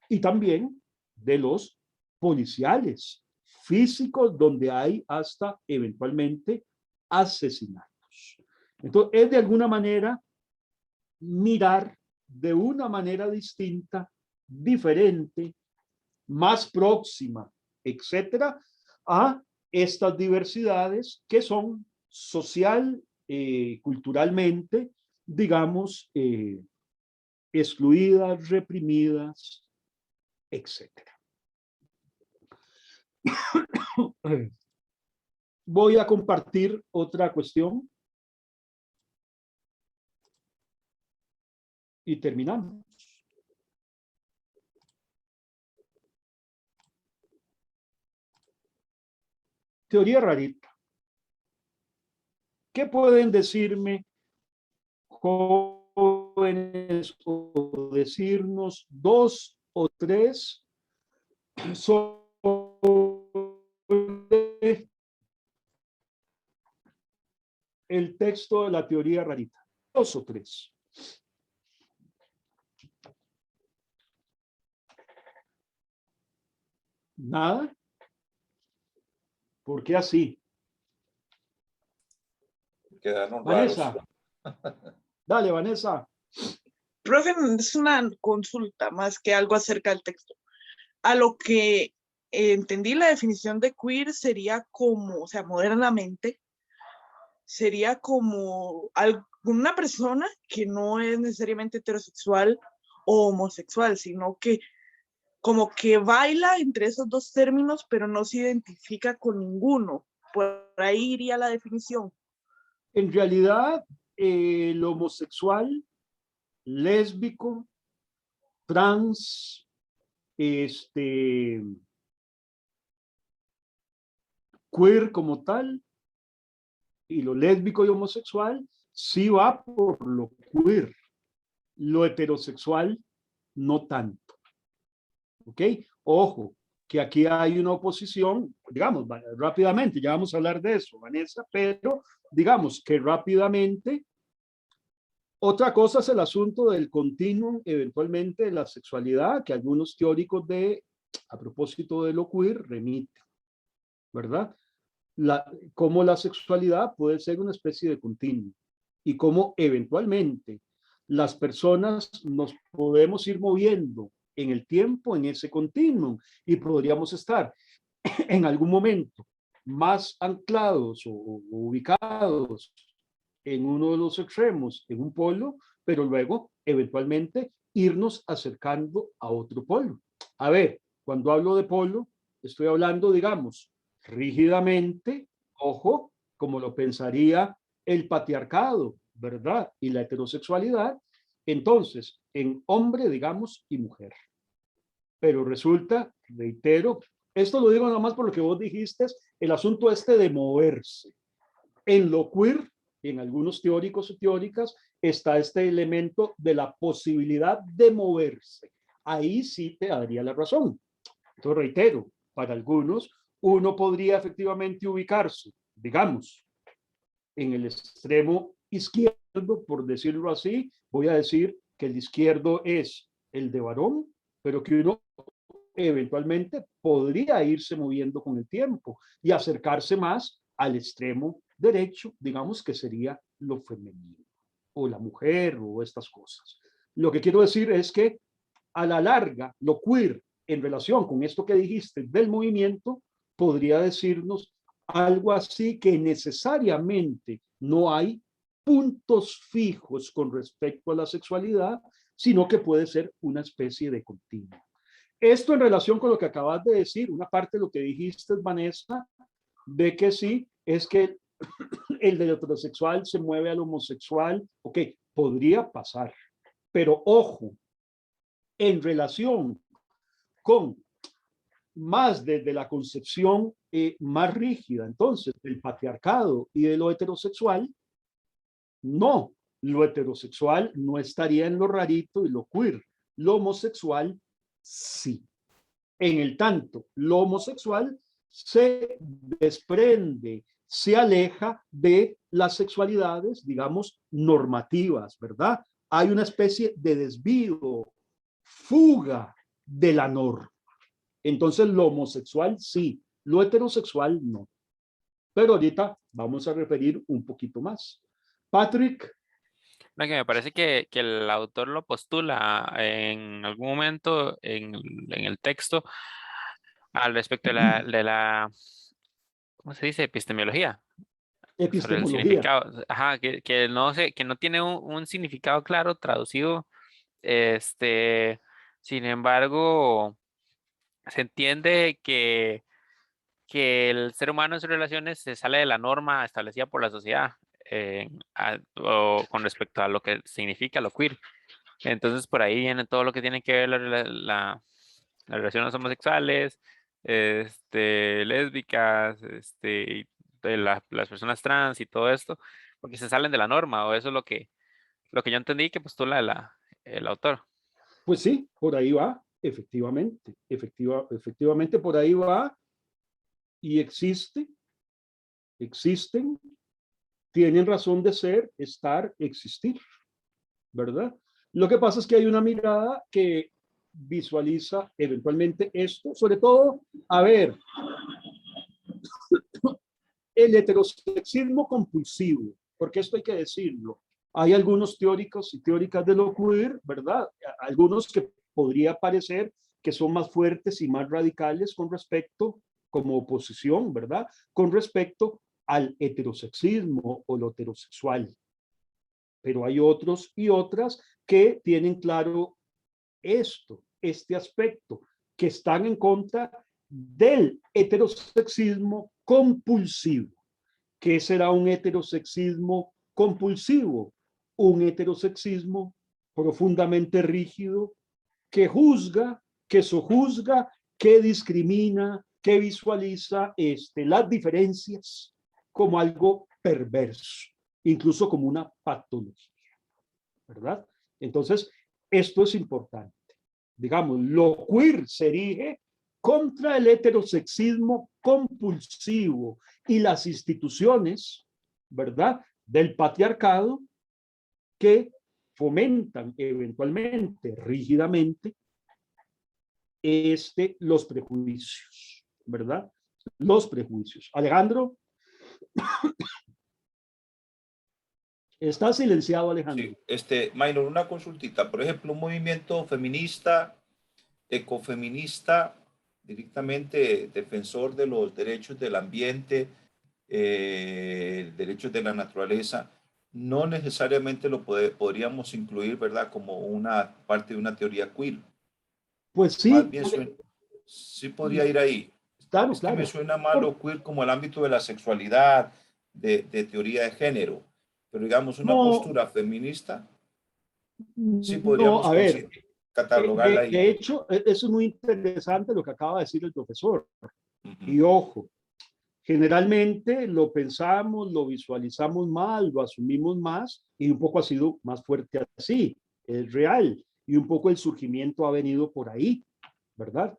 y también de los policiales físicos donde hay hasta eventualmente asesinatos. Entonces, es de alguna manera mirar de una manera distinta, diferente, más próxima, etcétera, a estas diversidades que son social, culturalmente, digamos, excluidas, reprimidas, etcétera. Voy a compartir otra cuestión y terminamos. Teoría rarita. ¿Qué pueden decirme, jóvenes, o decirnos dos o tres sobre el texto de la teoría rarita? Dos o tres. Nada. ¿Por qué así? Quedaron Vanessa. raros. Dale, Vanessa. Profe, es una consulta más que algo acerca del texto. A lo que entendí, la definición de queer sería como, o sea, modernamente, sería como una persona que no es necesariamente heterosexual o homosexual, sino que como que baila entre esos dos términos, pero no se identifica con ninguno. Por ahí iría la definición. En realidad, el homosexual, lésbico, trans, queer como tal, y lo lésbico y homosexual, sí va por lo queer. Lo heterosexual, no tanto. ¿Ok? Ojo, que aquí hay una oposición, digamos, rápidamente, ya vamos a hablar de eso, Vanessa, pero digamos que rápidamente, otra cosa es el asunto del continuum, eventualmente, de la sexualidad, que algunos teóricos a propósito de lo queer, remiten, ¿verdad? Cómo la sexualidad puede ser una especie de continuum y cómo eventualmente las personas nos podemos ir moviendo en el tiempo, en ese continuum, y podríamos estar en algún momento más anclados o ubicados en uno de los extremos, en un polo, pero luego eventualmente irnos acercando a otro polo. A ver, cuando hablo de polo, estoy hablando, digamos, rígidamente, ojo, como lo pensaría el patriarcado, ¿verdad? Y la heterosexualidad, entonces, en hombre, digamos, y mujer. Pero resulta, reitero, esto lo digo nada más por lo que vos dijiste, el asunto de moverse. En lo queer, en algunos teóricos y teóricas, está este elemento de la posibilidad de moverse. Ahí sí te daría la razón. Entonces, reitero, para algunos, uno podría efectivamente ubicarse, digamos, en el extremo izquierdo, por decirlo así. Voy a decir que el izquierdo es el de varón, pero que uno eventualmente podría irse moviendo con el tiempo y acercarse más al extremo derecho, digamos que sería lo femenino o la mujer o estas cosas. Lo que quiero decir es que a la larga, lo queer en relación con esto que dijiste del movimiento, podría decirnos algo así que necesariamente no hay puntos fijos con respecto a la sexualidad, sino que puede ser una especie de continuo. Esto en relación con lo que acabas de decir, una parte de lo que dijiste, Vanessa, de que sí, es que el del heterosexual se mueve al homosexual, ok, podría pasar, pero ojo, en relación con más desde la concepción más rígida, entonces, del patriarcado y de lo heterosexual, no, lo heterosexual no estaría en lo rarito y lo queer, lo homosexual sí. En el tanto, lo homosexual se desprende, se aleja de las sexualidades, digamos, normativas, ¿verdad? Hay una especie de desvío, fuga de la norma. Entonces, lo homosexual sí, lo heterosexual no. Pero ahorita vamos a referir un poquito más. Patrick. No, que me parece que el autor lo postula en algún momento en el texto al respecto de la, ¿cómo se dice? Epistemología. Sobre el Epistemología. significado. Ajá, que no sé, que no tiene un significado claro traducido. Sin embargo, se entiende que el ser humano en sus relaciones se sale de la norma establecida por la sociedad o con respecto a lo que significa lo queer. Entonces, por ahí viene todo lo que tiene que ver las relaciones homosexuales, lésbicas, de las personas trans y todo esto, porque se salen de la norma, o eso es lo que yo entendí que postula el autor. Pues sí, por ahí va, efectivamente, efectivamente por ahí va y existen, tienen razón de ser, estar, existir, ¿verdad? Lo que pasa es que hay una mirada que visualiza eventualmente esto, sobre todo, a ver, el heterosexismo compulsivo, porque esto hay que decirlo. Hay algunos teóricos y teóricas de lo queer, ¿verdad? Algunos que podría parecer que son más fuertes y más radicales con respecto, como oposición, ¿verdad? Con respecto al heterosexismo o lo heterosexual. Pero hay otros y otras que tienen claro este aspecto, que están en contra del heterosexismo compulsivo. ¿Qué será un heterosexismo compulsivo? Un heterosexismo profundamente rígido que juzga, que sojuzga, que discrimina, que visualiza las diferencias como algo perverso, incluso como una patología, ¿verdad? Entonces, esto es importante. Digamos, lo queer se erige contra el heterosexismo compulsivo y las instituciones, ¿verdad?, del patriarcado que fomentan eventualmente, rígidamente, los prejuicios, ¿verdad? Los prejuicios. Alejandro, está silenciado, Alejandro. Sí, Minor, una consultita. Por ejemplo, un movimiento feminista, ecofeminista, directamente defensor de los derechos del ambiente, derechos de la naturaleza, no necesariamente lo podríamos incluir, ¿verdad?, como una parte de una teoría queer. Pues sí. Más bien sí podría ir ahí. Claro, Es que claro. me suena más lo queer como el ámbito de la sexualidad, de teoría de género, pero digamos una postura feminista, sí No, podríamos a ver, catalogarla ahí. de hecho, eso es muy interesante lo que acaba de decir el profesor. Y Uh-huh. ojo, generalmente lo pensamos, lo visualizamos más, lo asumimos más y un poco ha sido más fuerte así, es real. Y un poco el surgimiento ha venido por ahí, ¿verdad?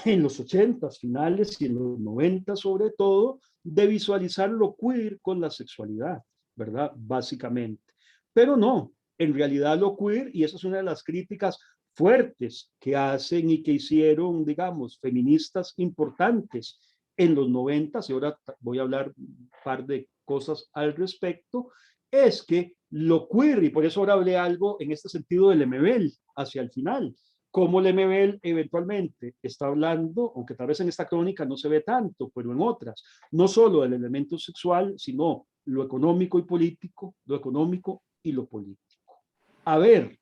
En los 80s finales y en los 90 sobre todo, de visualizar lo queer con la sexualidad, ¿verdad? Básicamente. Pero no, en realidad lo queer, y esa es una de las críticas fuertes que hacen y que hicieron, digamos, feministas importantes en los 90s, y ahora voy a hablar un par de cosas al respecto, es que lo queer, y por eso ahora hablé algo en este sentido del MBL hacia el final, como Lemebel eventualmente está hablando, aunque tal vez en esta crónica no se ve tanto, pero en otras, no solo del elemento sexual, sino lo económico y político, lo económico y lo político. A ver,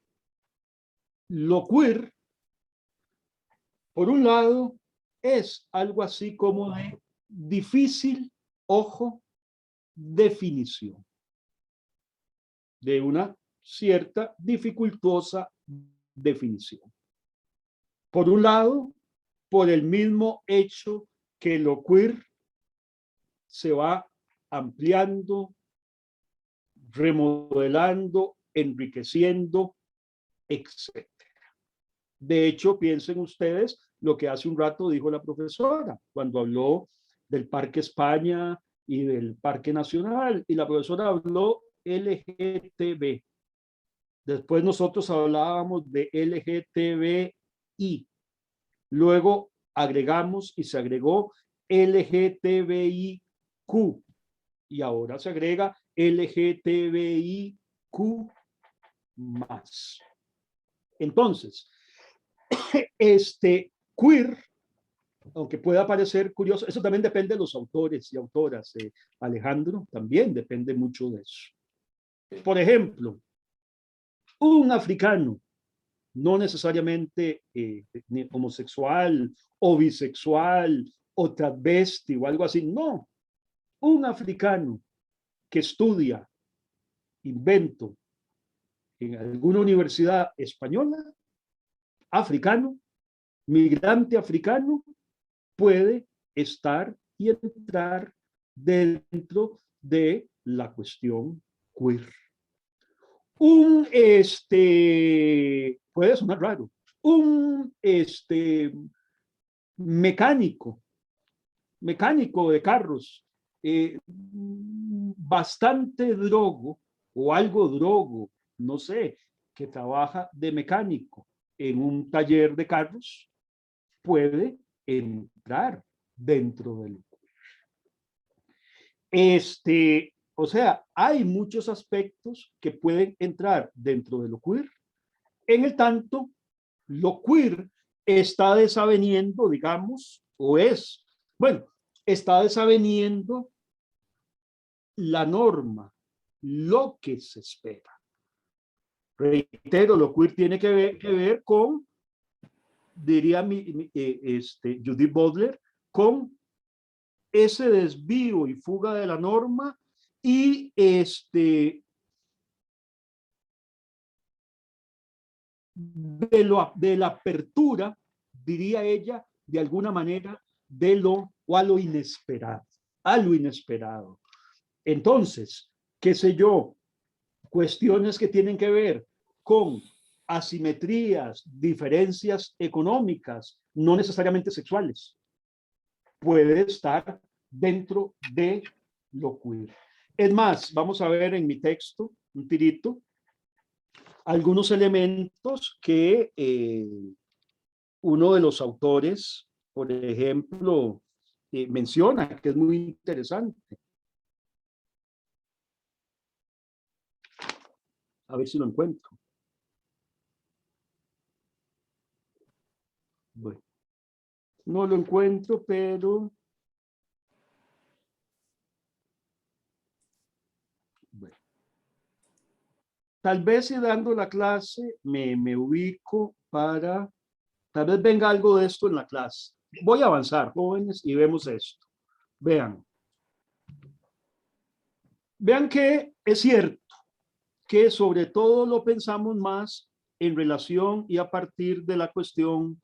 lo queer, por un lado, es algo así como de difícil, ojo, definición, de una cierta dificultosa definición. Por un lado, por el mismo hecho que lo queer se va ampliando, remodelando, enriqueciendo, etc. De hecho, piensen ustedes lo que hace un rato dijo la profesora cuando habló del Parque España y del Parque Nacional, y la profesora habló LGTB. Después nosotros hablábamos de LGTBI. Luego agregamos y se agregó LGTBIQ y ahora se agrega LGTBIQ más. Entonces, queer, aunque pueda parecer curioso, eso también depende de los autores y autoras. Alejandro, también depende mucho de eso. Por ejemplo, un africano, no necesariamente homosexual o bisexual o travesti o algo así, no. Un africano que estudia invento en alguna universidad española, africano, migrante africano, puede estar y entrar dentro de la cuestión queer. Puede sonar raro, un mecánico de carros, bastante drogo o algo drogo, no sé, que trabaja de mecánico en un taller de carros, puede entrar dentro del O sea, hay muchos aspectos que pueden entrar dentro de lo queer. En el tanto, lo queer está desaveniendo, digamos, está desaveniendo la norma, lo que se espera. Reitero, lo queer tiene que ver con, diría Judith Butler, con ese desvío y fuga de la norma y de la apertura, diría ella, de alguna manera, de lo o a lo inesperado, Entonces, qué sé yo, cuestiones que tienen que ver con asimetrías, diferencias económicas, no necesariamente sexuales, puede estar dentro de lo queer. Es más, vamos a ver en mi texto, un tirito, algunos elementos que uno de los autores, por ejemplo, menciona, que es muy interesante. A ver si lo encuentro. Bueno, no lo encuentro, pero... Bueno. Tal vez si dando la clase me ubico para... Tal vez venga algo de esto en la clase. Voy a avanzar, jóvenes, y vemos esto. Vean. Vean que es cierto que sobre todo lo pensamos más en relación y a partir de la cuestión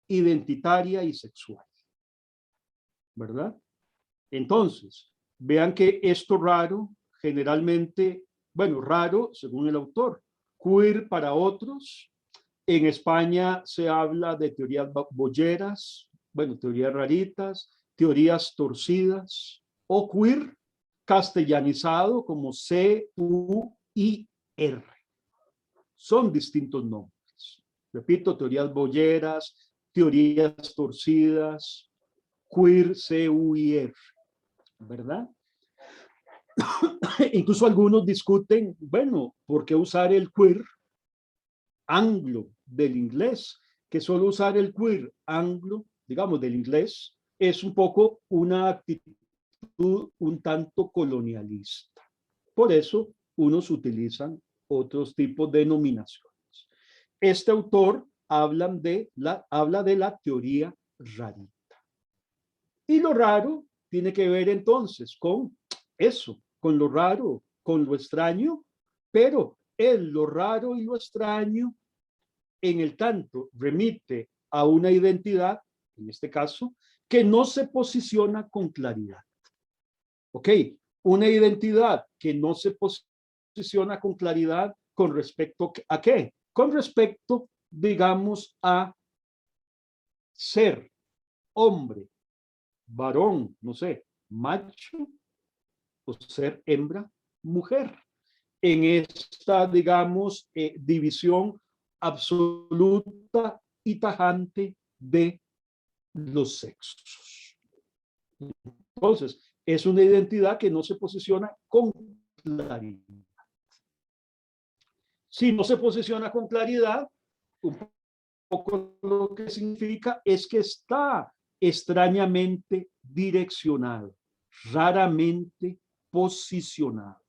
identitaria y sexual, ¿verdad? Entonces, vean que esto raro, generalmente, bueno, raro según el autor, queer para otros. En España se habla de teorías bolleras, bueno, teorías raritas, teorías torcidas, o queer castellanizado como C-U-I-R. Son distintos nombres. Repito, teorías bolleras, teorías torcidas, queer, C-U-I-R, ¿verdad? Incluso algunos discuten, bueno, ¿por qué usar el queer anglo del inglés? Que solo usar el queer anglo, digamos, del inglés, es un poco una actitud un tanto colonialista. Por eso, unos utilizan otros tipos de denominaciones. Este autor habla de la teoría rarita. Y lo raro tiene que ver entonces con eso, con lo raro, con lo extraño, pero lo raro y lo extraño, en el tanto, remite a una identidad, en este caso, que no se posiciona con claridad. ¿Ok? Una identidad que no se posiciona con claridad con respecto a qué? Con respecto, digamos, a ser hombre, varón, no sé, macho, o ser hembra, mujer. En esta, digamos, división absoluta y tajante de los sexos. Entonces, es una identidad que no se posiciona con claridad. Si no se posiciona con claridad, un poco lo que significa es que está extrañamente direccionado, raramente posicionado.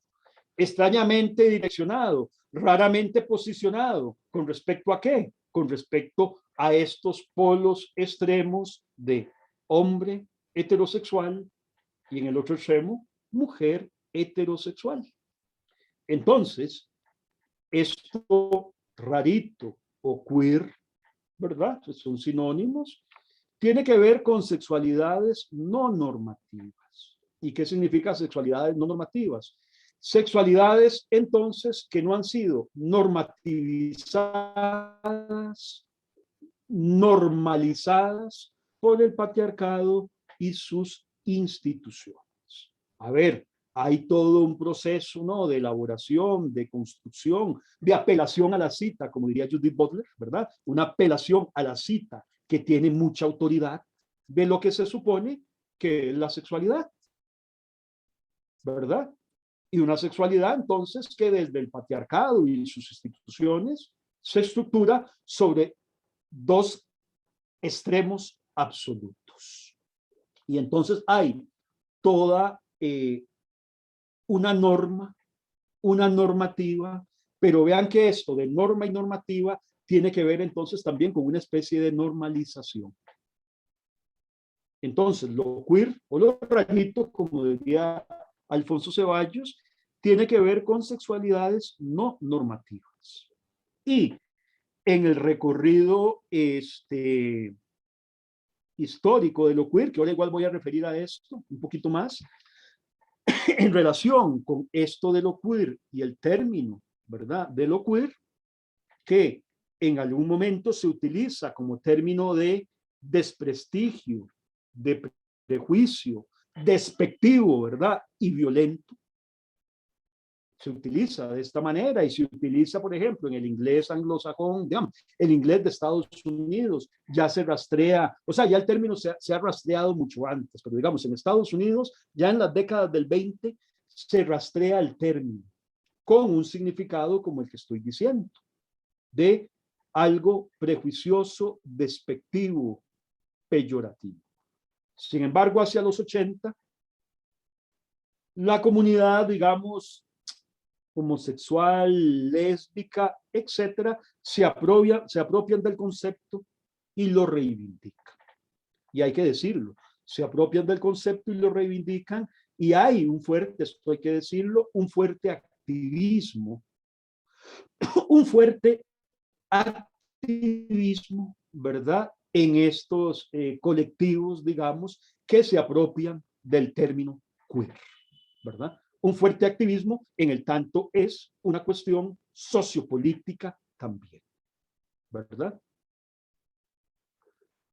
Extrañamente direccionado, raramente posicionado. ¿Con respecto a qué? Con respecto a estos polos extremos de hombre heterosexual y en el otro extremo, mujer heterosexual. Entonces, esto rarito o queer, ¿verdad? Pues son sinónimos. Tiene que ver con sexualidades no normativas. ¿Y qué significa sexualidades no normativas? Sexualidades, entonces, que no han sido normativizadas, normalizadas por el patriarcado y sus instituciones. A ver, hay todo un proceso, ¿no?, de elaboración, de construcción, de apelación a la cita, como diría Judith Butler, ¿verdad? Una apelación a la cita que tiene mucha autoridad de lo que se supone que es la sexualidad. ¿verdad? Y una sexualidad entonces que desde el patriarcado y sus instituciones se estructura sobre dos extremos absolutos. Y entonces hay toda una norma, una normativa, pero vean que esto de norma y normativa tiene que ver entonces también con una especie de normalización. Entonces, lo queer o lo rayito, como decía Alfonso Ceballos, tiene que ver con sexualidades no normativas. Y en el recorrido histórico de lo queer, que ahora igual voy a referir a esto un poquito más, en relación con esto de lo queer y el término, ¿verdad?, de lo queer, que en algún momento se utiliza como término de desprestigio, de prejuicio, despectivo, ¿verdad?, y violento. Se utiliza de esta manera y se utiliza, por ejemplo, en el inglés anglosajón, digamos, el inglés de Estados Unidos ya se rastrea, o sea, ya el término se ha rastreado mucho antes, pero digamos, en Estados Unidos, ya en las décadas del 20, se rastrea el término con un significado como el que estoy diciendo, de algo prejuicioso, despectivo, peyorativo. Sin embargo, hacia los 80, la comunidad, digamos, homosexual, lésbica, etcétera, se apropian del concepto y lo reivindican. Y hay que decirlo, se apropian del concepto y lo reivindican, y hay un fuerte, esto hay que decirlo, un fuerte activismo, ¿verdad?, en estos colectivos, digamos, que se apropian del término queer, ¿verdad? Un fuerte activismo en el tanto es una cuestión sociopolítica también, ¿verdad?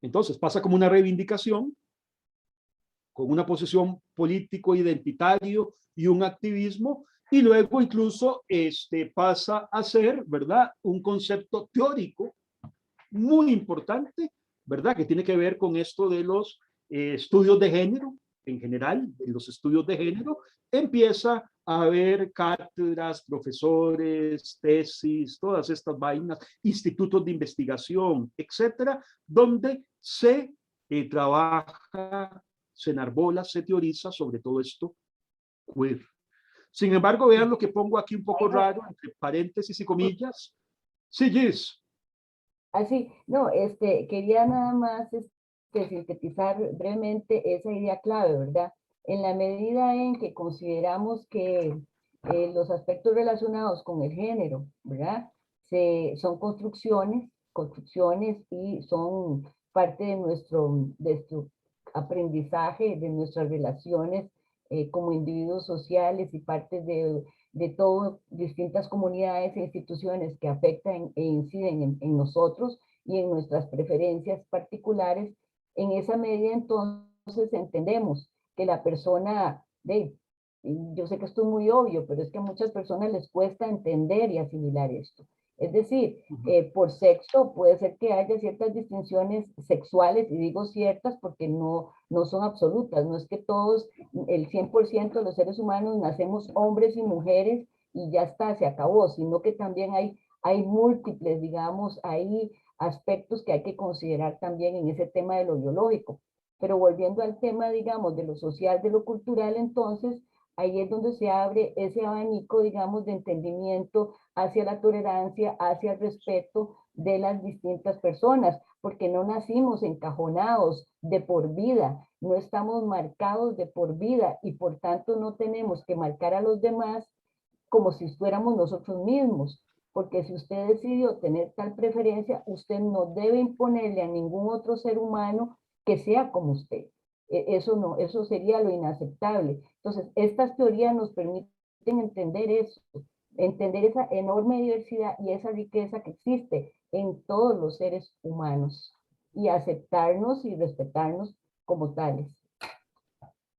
Entonces pasa como una reivindicación, con una posición político identitario y un activismo, y luego incluso pasa a ser, ¿verdad?, un concepto teórico muy importante, ¿verdad?, que tiene que ver con esto de los estudios de género, en general, en los estudios de género, empieza a haber cátedras, profesores, tesis, todas estas vainas, institutos de investigación, etcétera, donde se trabaja, se enarbola, se teoriza sobre todo esto queer. Sin embargo, vean lo que pongo aquí un poco raro, entre paréntesis y comillas. Sí, Gis. Así, no, quería nada más sintetizar brevemente esa idea clave, ¿verdad? En la medida en que consideramos que los aspectos relacionados con el género, ¿verdad?, son construcciones y son parte de nuestro aprendizaje, de nuestras relaciones como individuos sociales y parte de todo, distintas comunidades e instituciones que afectan e inciden en nosotros y en nuestras preferencias particulares. En esa medida, entonces, entendemos que la persona, yo sé que esto es muy obvio, pero es que a muchas personas les cuesta entender y asimilar esto. Es decir, por sexo puede ser que haya ciertas distinciones sexuales, y digo ciertas porque no son absolutas, no es que todos, el 100% de los seres humanos nacemos hombres y mujeres y ya está, se acabó, sino que también hay múltiples, digamos, hay aspectos que hay que considerar también en ese tema de lo biológico. Pero volviendo al tema, digamos, de lo social, de lo cultural, entonces, ahí es donde se abre ese abanico, digamos, de entendimiento hacia la tolerancia, hacia el respeto de las distintas personas, porque no nacimos encajonados de por vida, no estamos marcados de por vida y por tanto no tenemos que marcar a los demás como si fuéramos nosotros mismos, porque si usted decidió tener tal preferencia, usted no debe imponerle a ningún otro ser humano que sea como usted. Eso no, eso sería lo inaceptable. Entonces, estas teorías nos permiten entender eso, entender esa enorme diversidad y esa riqueza que existe en todos los seres humanos y aceptarnos y respetarnos como tales.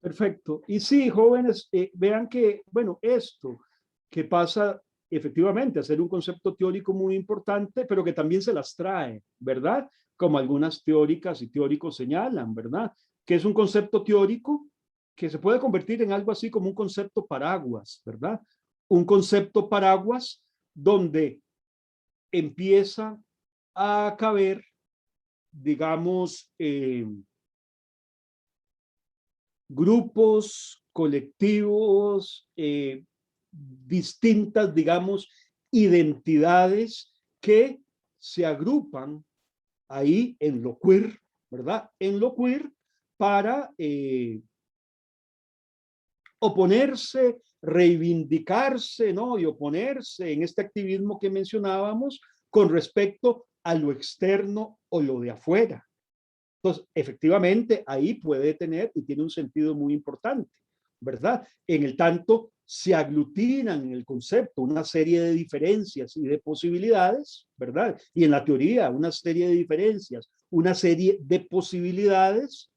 Perfecto. Y sí, jóvenes, vean que, bueno, esto que pasa efectivamente a ser un concepto teórico muy importante, pero que también se las trae, ¿verdad? Como algunas teóricas y teóricos señalan, ¿verdad? Que es un concepto teórico que se puede convertir en algo así como un concepto paraguas, ¿verdad? Un concepto paraguas donde empieza a caber, digamos, grupos, colectivos, distintas, digamos, identidades que se agrupan ahí en lo queer, ¿verdad? En lo queer para oponerse, reivindicarse, ¿no? Y oponerse en este activismo que mencionábamos con respecto a lo externo o lo de afuera. Entonces, efectivamente, ahí puede tener y tiene un sentido muy importante, ¿verdad? En el tanto, se aglutinan en el concepto una serie de diferencias y de posibilidades, ¿verdad? Y en la teoría, una serie de diferencias, una serie de posibilidades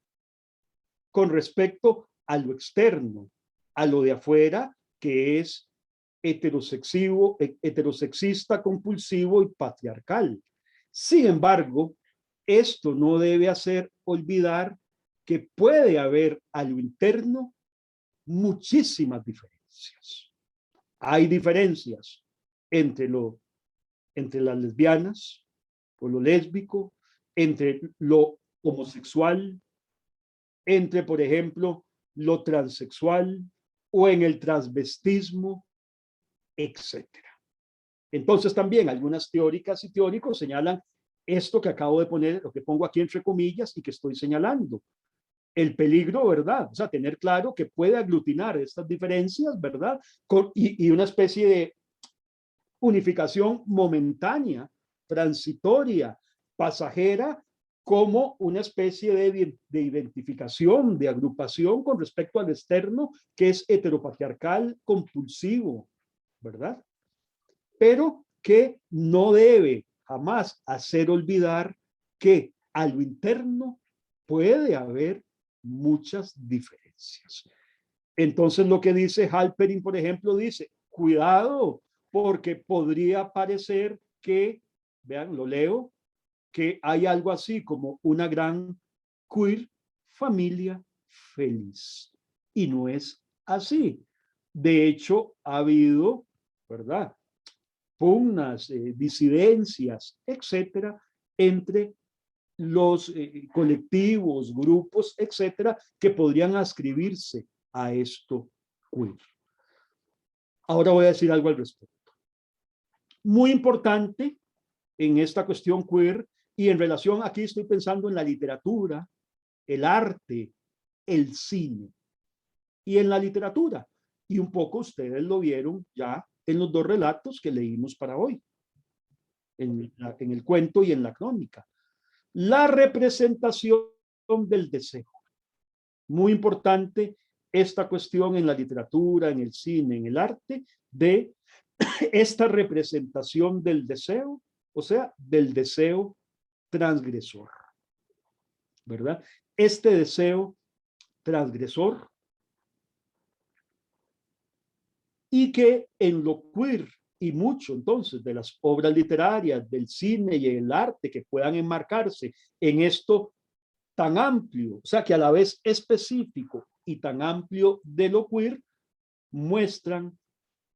con respecto a lo externo, a lo de afuera, que es heterosexista, compulsivo y patriarcal. Sin embargo, esto no debe hacer olvidar que puede haber a lo interno muchísimas diferencias. Hay diferencias entre las lesbianas o lo lésbico, entre lo homosexual, entre, por ejemplo, lo transexual o en el transvestismo, etcétera. Entonces también algunas teóricas y teóricos señalan esto que acabo de poner, lo que pongo aquí entre comillas y que estoy señalando. El peligro, ¿verdad? O sea, tener claro que puede aglutinar estas diferencias, ¿verdad? Y una especie de unificación momentánea, transitoria, pasajera, como una especie de identificación, de agrupación con respecto al externo, que es heteropatriarcal, compulsivo, ¿verdad? Pero que no debe jamás hacer olvidar que a lo interno puede haber muchas diferencias. Entonces lo que dice Halperin, por ejemplo, dice, cuidado, porque podría parecer que, vean, lo leo, que hay algo así como una gran queer familia feliz. Y no es así. De hecho, ha habido, ¿verdad?, pugnas, disidencias, etcétera, entre los colectivos, grupos, etcétera, que podrían ascribirse a esto queer. Ahora voy a decir algo al respecto. Muy importante en esta cuestión queer y en relación, aquí estoy pensando en la literatura, el arte, el cine y en la literatura. Y un poco ustedes lo vieron ya en los dos relatos que leímos para hoy, en el cuento y en la crónica. La representación del deseo. Muy importante esta cuestión en la literatura, en el cine, en el arte, de esta representación del deseo, o sea, del deseo transgresor, ¿verdad? Este deseo transgresor y que en lo queer y mucho entonces de las obras literarias, del cine y el arte que puedan enmarcarse en esto tan amplio, o sea, que a la vez específico y tan amplio de lo queer, muestran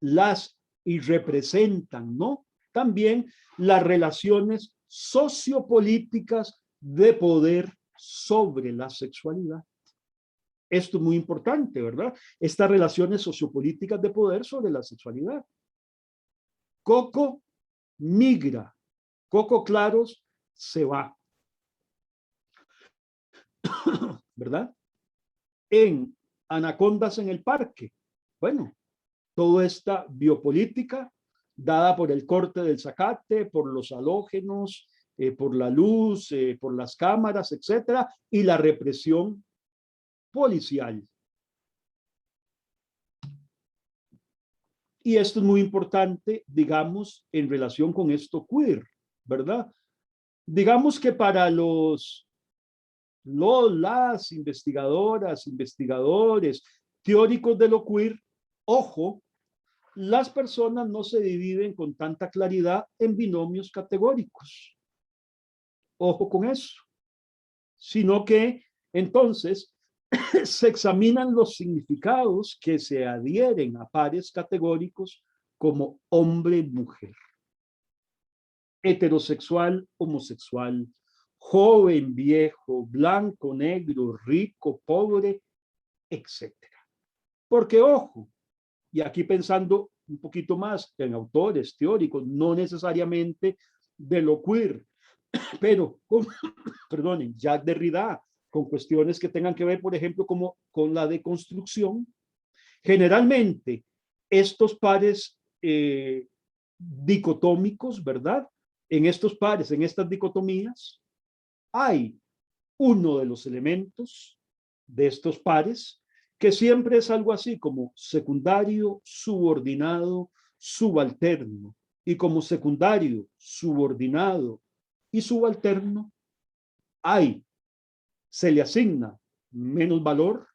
las y representan, ¿no? También las relaciones sociopolíticas de poder sobre la sexualidad. Esto es muy importante, ¿verdad? Estas relaciones sociopolíticas de poder sobre la sexualidad. Coco migra, Coco Claros se va, ¿verdad? En Anacondas en el Parque. Bueno, toda esta biopolítica dada por el corte del zacate, por los halógenos, por la luz, por las cámaras, etcétera, y la represión policial. Y esto es muy importante, digamos, en relación con esto queer, ¿verdad? Digamos que para las investigadoras, investigadores, teóricos de lo queer, ojo, las personas no se dividen con tanta claridad en binomios categóricos. Ojo con eso. Sino que entonces se examinan los significados que se adhieren a pares categóricos como hombre-mujer, heterosexual, homosexual, joven, viejo, blanco, negro, rico, pobre, etc. Porque, ojo, y aquí pensando un poquito más en autores teóricos, no necesariamente de lo queer, pero, perdonen, Jacques Derrida, con cuestiones que tengan que ver, por ejemplo, como con la deconstrucción, generalmente estos pares dicotómicos, ¿verdad? En estos pares, en estas dicotomías, hay uno de los elementos de estos pares que siempre es algo así como secundario, subordinado, subalterno. Y como secundario, subordinado y subalterno, se le asigna menos valor,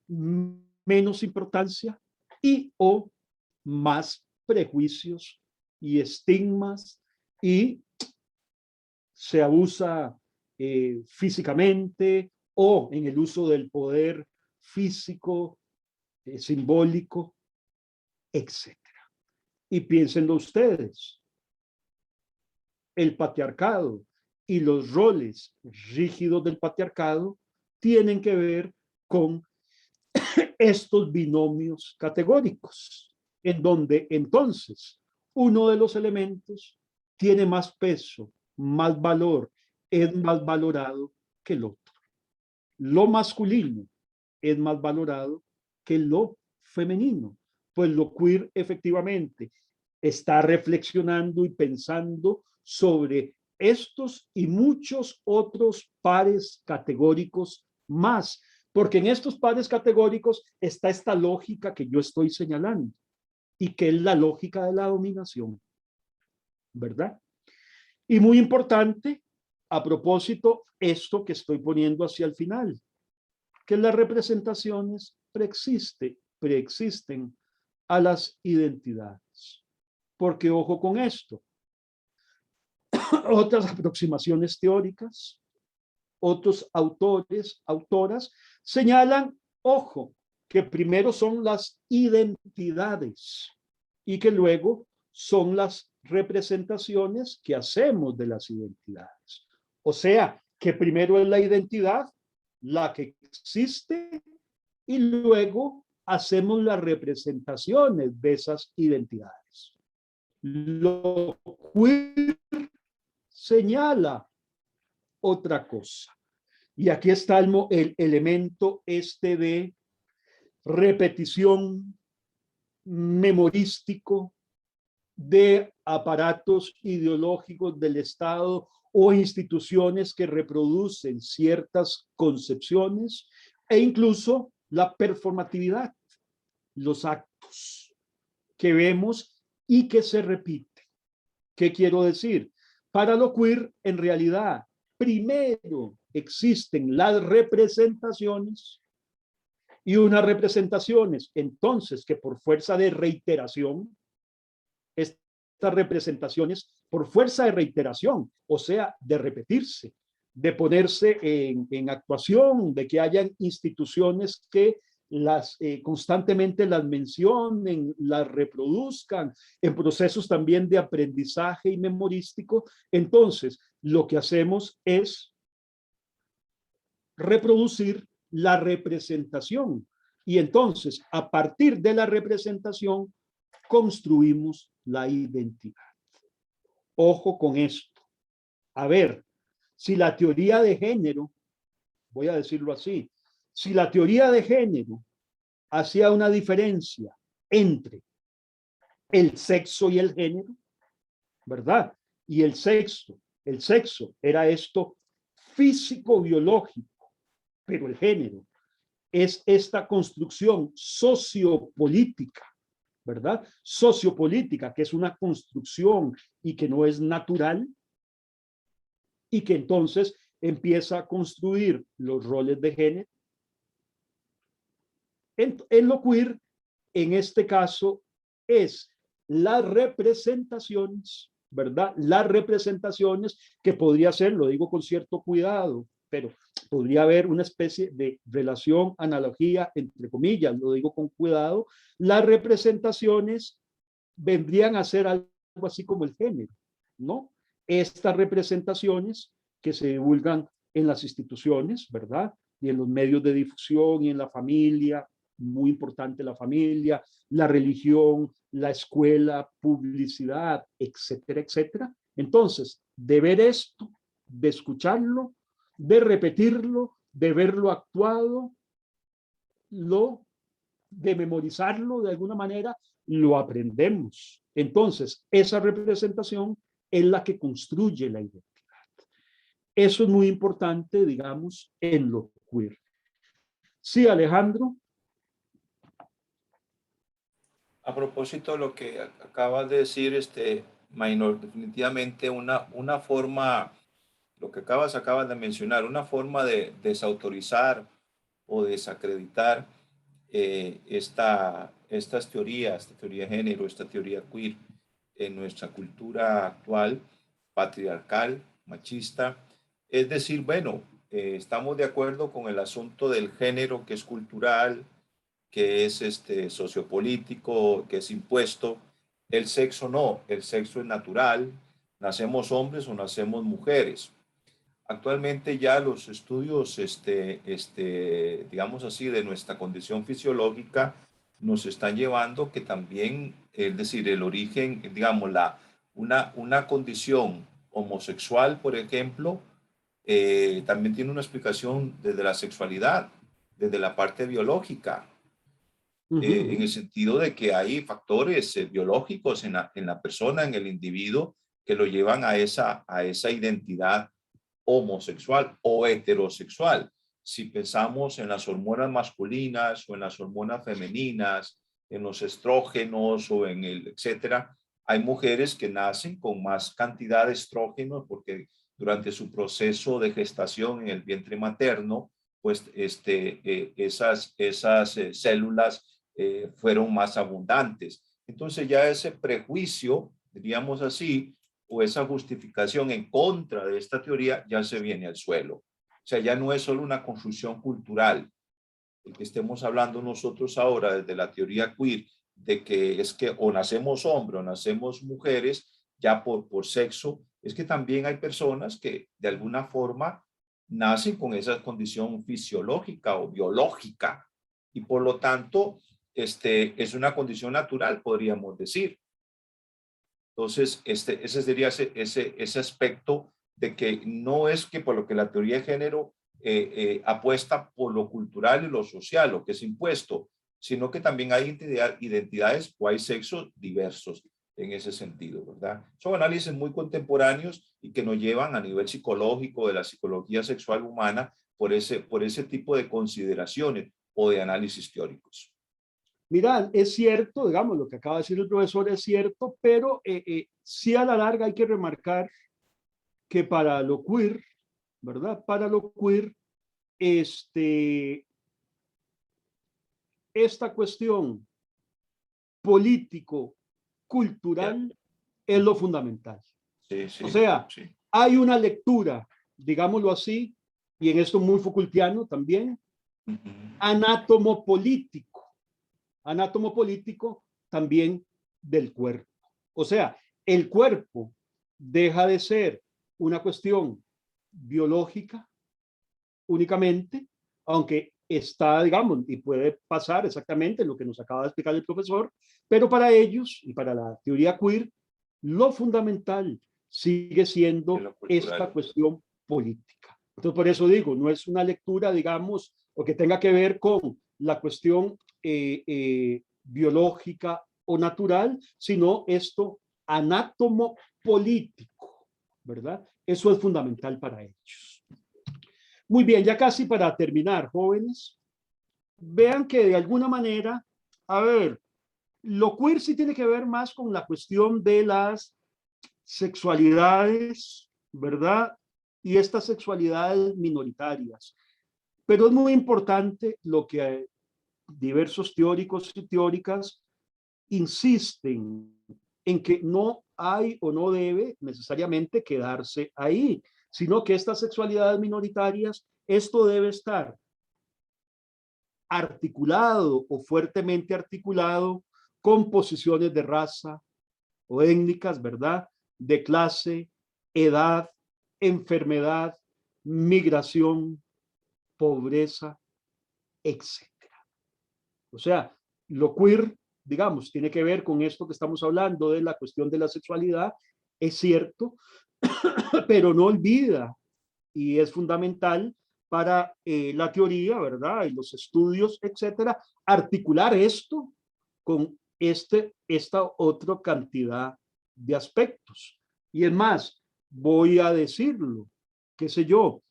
menos importancia y o más prejuicios y estigmas, y se abusa físicamente o en el uso del poder físico, simbólico, etc. Y piénsenlo ustedes, el patriarcado y los roles rígidos del patriarcado tienen que ver con estos binomios categóricos, en donde entonces uno de los elementos tiene más peso, más valor, es más valorado que el otro. Lo masculino es más valorado que lo femenino. Pues lo queer efectivamente está reflexionando y pensando sobre estos y muchos otros pares categóricos más, porque en estos pares categóricos está esta lógica que yo estoy señalando y que es la lógica de la dominación, ¿verdad? Y muy importante, a propósito, esto que estoy poniendo hacia el final, que las representaciones preexisten a las identidades. Porque ojo con esto, otras aproximaciones teóricas, otros autores, autoras, señalan, ojo, que primero son las identidades y que luego son las representaciones que hacemos de las identidades. O sea, que primero es la identidad, la que existe, y luego hacemos las representaciones de esas identidades. Lo queer señala otra cosa. Y aquí está el elemento este de repetición memorístico de aparatos ideológicos del Estado o instituciones que reproducen ciertas concepciones, e incluso la performatividad, los actos que vemos y que se repiten. ¿Qué quiero decir? Para lo queer, en realidad, primero existen las representaciones, y unas representaciones, entonces, que por fuerza de reiteración, estas representaciones, por fuerza de reiteración, o sea, de repetirse, de ponerse en actuación, de que hayan instituciones que constantemente las mencionen, las reproduzcan, en procesos también de aprendizaje y memorístico. Entonces, lo que hacemos es reproducir la representación, y entonces a partir de la representación construimos la identidad. Ojo con esto. A ver, si la teoría de género, voy a decirlo así, si la teoría de género hacía una diferencia entre el sexo y el género, ¿verdad? Y el sexo era esto físico-biológico, pero el género es esta construcción sociopolítica, ¿verdad? Sociopolítica, que es una construcción y que no es natural, y que entonces empieza a construir los roles de género. En lo queer, en este caso, es las representaciones, ¿verdad? Las representaciones que podría ser, lo digo con cierto cuidado, pero podría haber una especie de relación, analogía, entre comillas, lo digo con cuidado. Las representaciones vendrían a ser algo así como el género, ¿no? Estas representaciones que se divulgan en las instituciones, ¿verdad? Y en los medios de difusión y en la familia, muy importante la familia, la religión, la escuela, publicidad, etcétera, etcétera. Entonces, de ver esto, de escucharlo, de repetirlo, de verlo actuado, de memorizarlo de alguna manera, lo aprendemos. Entonces, esa representación es la que construye la identidad. Eso es muy importante, digamos, en lo queer. Sí, Alejandro. A propósito de lo que acabas de decir, Maynor, definitivamente una forma, lo que acabas de mencionar, una forma de desautorizar o desacreditar esta teoría de género, esta teoría queer en nuestra cultura actual, patriarcal, machista. Es decir, bueno, estamos de acuerdo con el asunto del género que es cultural, que es sociopolítico, que es impuesto. El sexo no, el sexo es natural, nacemos hombres o nacemos mujeres. Actualmente ya los estudios, digamos así, de nuestra condición fisiológica nos están llevando que también, es decir, el origen, digamos, una condición homosexual, por ejemplo, también tiene una explicación desde la sexualidad, desde la parte biológica, en el sentido de que hay factores biológicos en la persona, en el individuo, que lo llevan a esa identidad homosexual o heterosexual. Si pensamos en las hormonas masculinas o en las hormonas femeninas, en los estrógenos o en el etcétera, hay mujeres que nacen con más cantidad de estrógenos porque durante su proceso de gestación en el vientre materno, pues esas células fueron más abundantes. Entonces ya ese prejuicio, diríamos así, o esa justificación en contra de esta teoría ya se viene al suelo. O sea, ya no es solo una construcción cultural. El que estemos hablando nosotros ahora desde la teoría queer, de que es que o nacemos hombres o nacemos mujeres, ya por sexo, es que también hay personas que de alguna forma nacen con esa condición fisiológica o biológica y por lo tanto es una condición natural, podríamos decir. Entonces, ese sería ese aspecto de que no es que por lo que la teoría de género apuesta por lo cultural y lo social, lo que es impuesto, sino que también hay identidades o hay sexos diversos en ese sentido, ¿verdad? Son análisis muy contemporáneos y que nos llevan a nivel psicológico de la psicología sexual humana por ese tipo de consideraciones o de análisis teóricos. Mira, es cierto, digamos, lo que acaba de decir el profesor es cierto, pero sí a la larga hay que remarcar que para lo queer, ¿verdad? Para lo queer, esta cuestión político-cultural es lo fundamental. Sí, sí, o sea, sí. Hay una lectura, digámoslo así, y en esto muy Foucaultiano también, anátomo político también del cuerpo. O sea, el cuerpo deja de ser una cuestión biológica únicamente, aunque está, digamos, y puede pasar exactamente lo que nos acaba de explicar el profesor, pero para ellos y para la teoría queer, lo fundamental sigue siendo esta cuestión política. Entonces, por eso digo, no es una lectura, digamos, o que tenga que ver con la cuestión biológica o natural, sino esto anátomo político, ¿verdad? Eso es fundamental para ellos. Muy bien, ya casi para terminar, jóvenes, vean que de alguna manera, a ver, lo queer sí tiene que ver más con la cuestión de las sexualidades, ¿verdad? Y estas sexualidades minoritarias. Pero es muy importante lo que diversos teóricos y teóricas insisten en que no hay o no debe necesariamente quedarse ahí. sino que estas sexualidades minoritarias, esto debe estar articulado o fuertemente articulado con posiciones de raza o étnicas, ¿verdad? De clase, edad, enfermedad, migración, pobreza, etcétera. O sea, lo queer, digamos, tiene que ver con esto que estamos hablando de la cuestión de la sexualidad, es cierto, pero no olvida, y es fundamental para la teoría, ¿verdad? Y los estudios, etcétera, articular esto con esta otra cantidad de aspectos. Y es más, voy a decirlo, qué sé yo,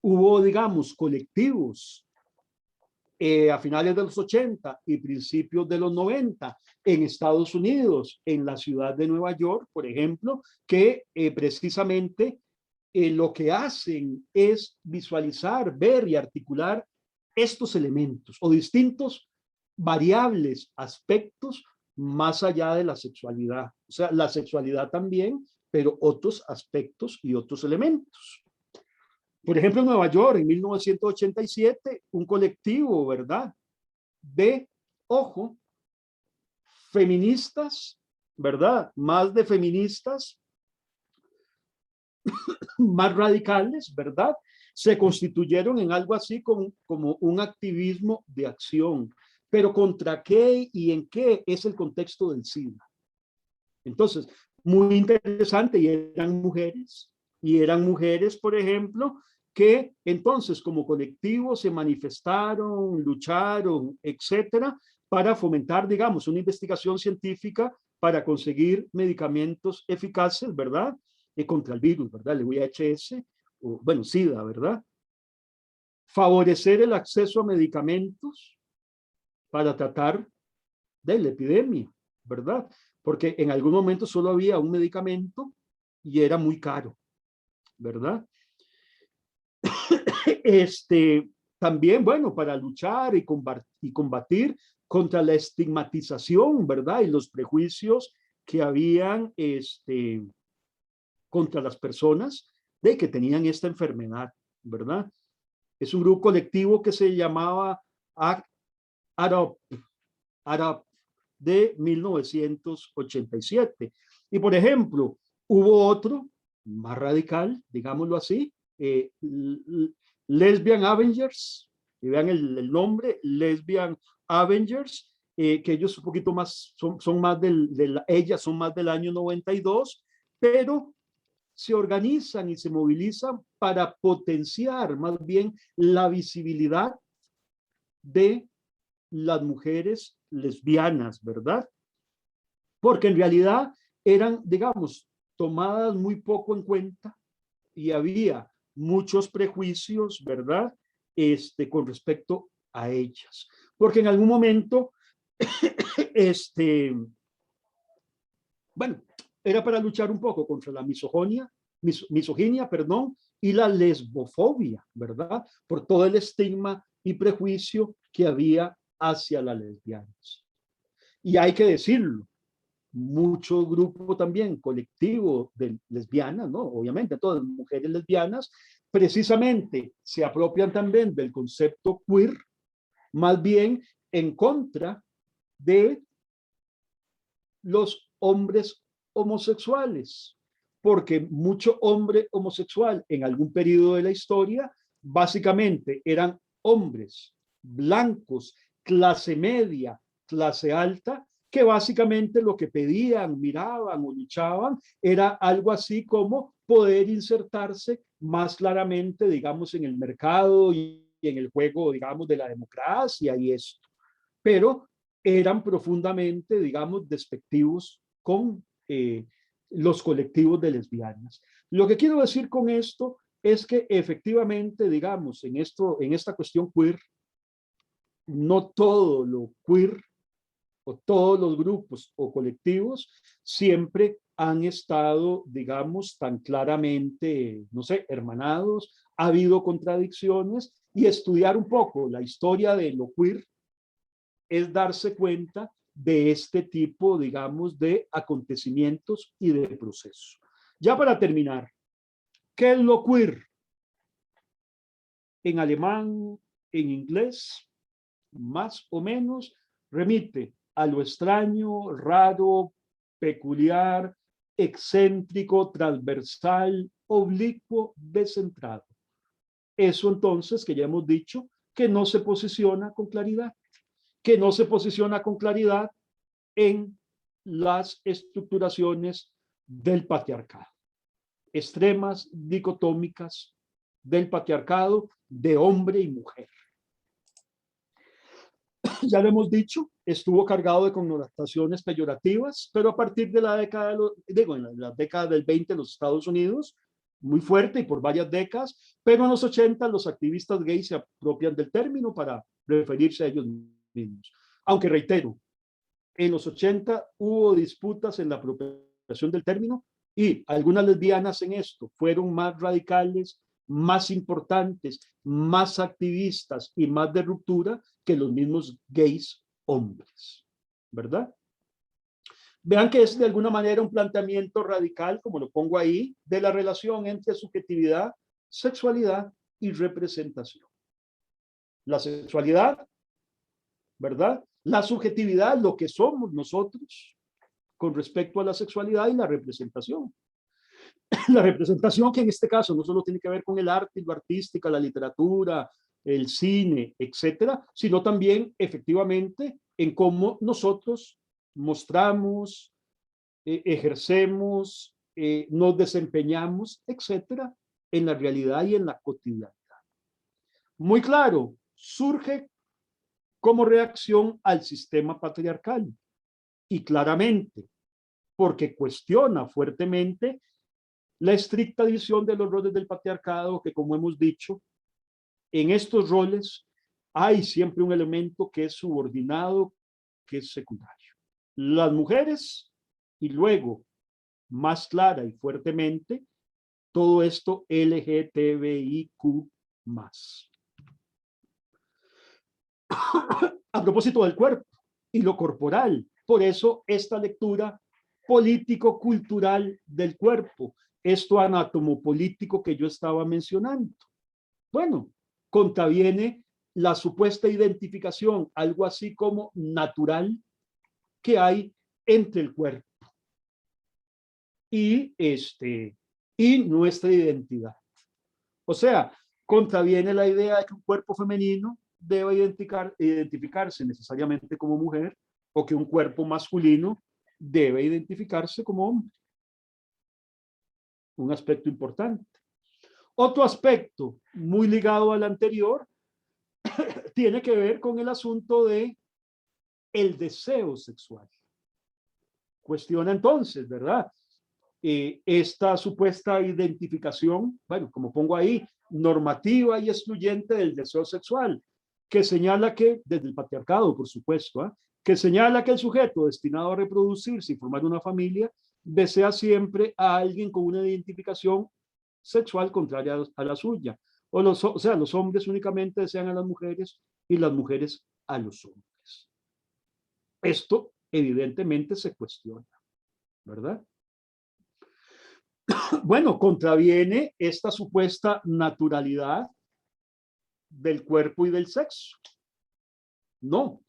hubo, digamos, colectivos a finales de los 80 y principios de los 90 en Estados Unidos, en la ciudad de Nueva York, por ejemplo, que precisamente lo que hacen es visualizar, ver y articular estos elementos o distintos variables, aspectos más allá de la sexualidad. O sea, la sexualidad también, pero otros aspectos y otros elementos. Por ejemplo, en Nueva York, en 1987, un colectivo, ¿verdad? De, ojo, feministas, ¿verdad? Más de feministas, más radicales, ¿verdad? Se constituyeron en algo así como un activismo de acción. Pero ¿contra qué y en qué es el contexto del SIDA? Entonces, muy interesante, y eran mujeres, por ejemplo, que entonces como colectivo se manifestaron, lucharon, etcétera, para fomentar, digamos, una investigación científica para conseguir medicamentos eficaces, ¿verdad? Contra el virus, ¿verdad? El VIH, o, bueno, SIDA, ¿verdad? Favorecer el acceso a medicamentos para tratar de la epidemia, ¿verdad? Porque en algún momento solo había un medicamento y era muy caro, ¿verdad? También, bueno, para luchar y combatir contra la estigmatización, ¿verdad? Y los prejuicios que habían contra las personas de que tenían esta enfermedad, ¿verdad? Es un grupo colectivo que se llamaba AROP de 1987. Y por ejemplo, hubo otro más radical, digámoslo así, Lesbian Avengers, y vean el nombre, Lesbian Avengers, que ellos un poquito más, son más ellas son más del año 92, pero se organizan y se movilizan para potenciar más bien la visibilidad de las mujeres lesbianas, ¿verdad? Porque en realidad eran, digamos, tomadas muy poco en cuenta y había muchos prejuicios, ¿verdad? Con respecto a ellas. Porque en algún momento, bueno, era para luchar un poco contra la misoginia, perdón, y la lesbofobia, ¿verdad? Por todo el estigma y prejuicio que había hacia las lesbianas. Y hay que decirlo, mucho grupo también colectivo de lesbianas, ¿no? Obviamente todas mujeres lesbianas, precisamente se apropian también del concepto queer, más bien en contra de los hombres homosexuales, porque mucho hombre homosexual en algún periodo de la historia básicamente eran hombres blancos, clase media, clase alta, que básicamente lo que pedían, miraban o luchaban era algo así como poder insertarse más claramente, digamos, en el mercado y en el juego, digamos, de la democracia y esto. Pero eran profundamente, digamos, despectivos con los colectivos de lesbianas. Lo que quiero decir con esto es que efectivamente, digamos, en esta cuestión queer, no todo lo queer o todos los grupos o colectivos siempre han estado, digamos, tan claramente, no sé, hermanados, ha habido contradicciones, y estudiar un poco la historia de lo queer es darse cuenta de este tipo, digamos, de acontecimientos y de procesos. Ya para terminar, ¿Qué es lo queer? En alemán, en inglés, más o menos, remite a lo extraño, raro, peculiar, excéntrico, transversal, oblicuo, descentrado. Eso entonces que ya hemos dicho que no se posiciona con claridad, que no se posiciona con claridad en las estructuraciones del patriarcado, extremas dicotómicas del patriarcado de hombre y mujer. Ya lo hemos dicho, estuvo cargado de connotaciones peyorativas, pero a partir de la década, en la década del 20 en los Estados Unidos, muy fuerte y por varias décadas, pero en los 80 los activistas gays se apropian del término para referirse a ellos mismos. Aunque reitero, en los 80 hubo disputas en la apropiación del término y algunas lesbianas en esto fueron más radicales, más importantes, más activistas y más de ruptura que los mismos gays hombres, ¿verdad? Vean que es de alguna manera un planteamiento radical, como lo pongo ahí, de la relación entre subjetividad, sexualidad y representación. La sexualidad, ¿verdad? La subjetividad, lo que somos nosotros con respecto a la sexualidad y la representación. La representación que en este caso no solo tiene que ver con el arte y lo artístico, la literatura, el cine, etcétera, sino también efectivamente en cómo nosotros mostramos, ejercemos, nos desempeñamos, etcétera, en la realidad y en la cotidianidad. Muy claro, surge como reacción al sistema patriarcal y claramente porque cuestiona fuertemente la estricta división de los roles del patriarcado que, como hemos dicho, en estos roles hay siempre un elemento que es subordinado, que es secundario. Las mujeres y luego, más clara y fuertemente, todo esto LGTBIQ+. A propósito del cuerpo y lo corporal, por eso esta lectura político-cultural del cuerpo, esto anatomopolítico que yo estaba mencionando. Bueno, contraviene la supuesta identificación, algo así como natural, que hay entre el cuerpo y nuestra identidad. O sea, contraviene la idea de que un cuerpo femenino debe identificarse necesariamente como mujer o que un cuerpo masculino debe identificarse como hombre. Un aspecto importante. Otro aspecto muy ligado al anterior tiene que ver con el asunto de el deseo sexual. Cuestiona entonces, ¿verdad? Esta supuesta identificación, bueno, como pongo ahí, normativa y excluyente del deseo sexual, que señala que, desde el patriarcado, por supuesto, que señala que el sujeto destinado a reproducirse y formar una familia desea siempre a alguien con una identificación sexual contraria a la suya. O sea, los hombres únicamente desean a las mujeres y las mujeres a los hombres. Esto evidentemente se cuestiona, ¿verdad? Bueno, contraviene esta supuesta naturalidad del cuerpo y del sexo. No.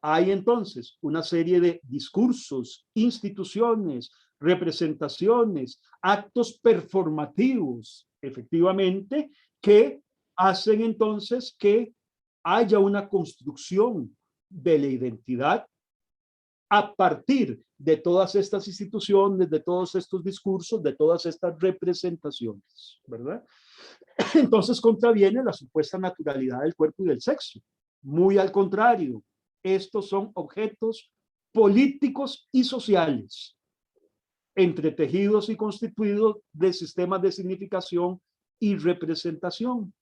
Hay entonces una serie de discursos, instituciones, representaciones, actos performativos, efectivamente, que hacen entonces que haya una construcción de la identidad a partir de todas estas instituciones, de todos estos discursos, de todas estas representaciones, ¿verdad? Entonces contraviene la supuesta naturalidad del cuerpo y del sexo. Muy al contrario, estos son objetos políticos y sociales, entretejidos y constituidos de sistemas de significación y representación.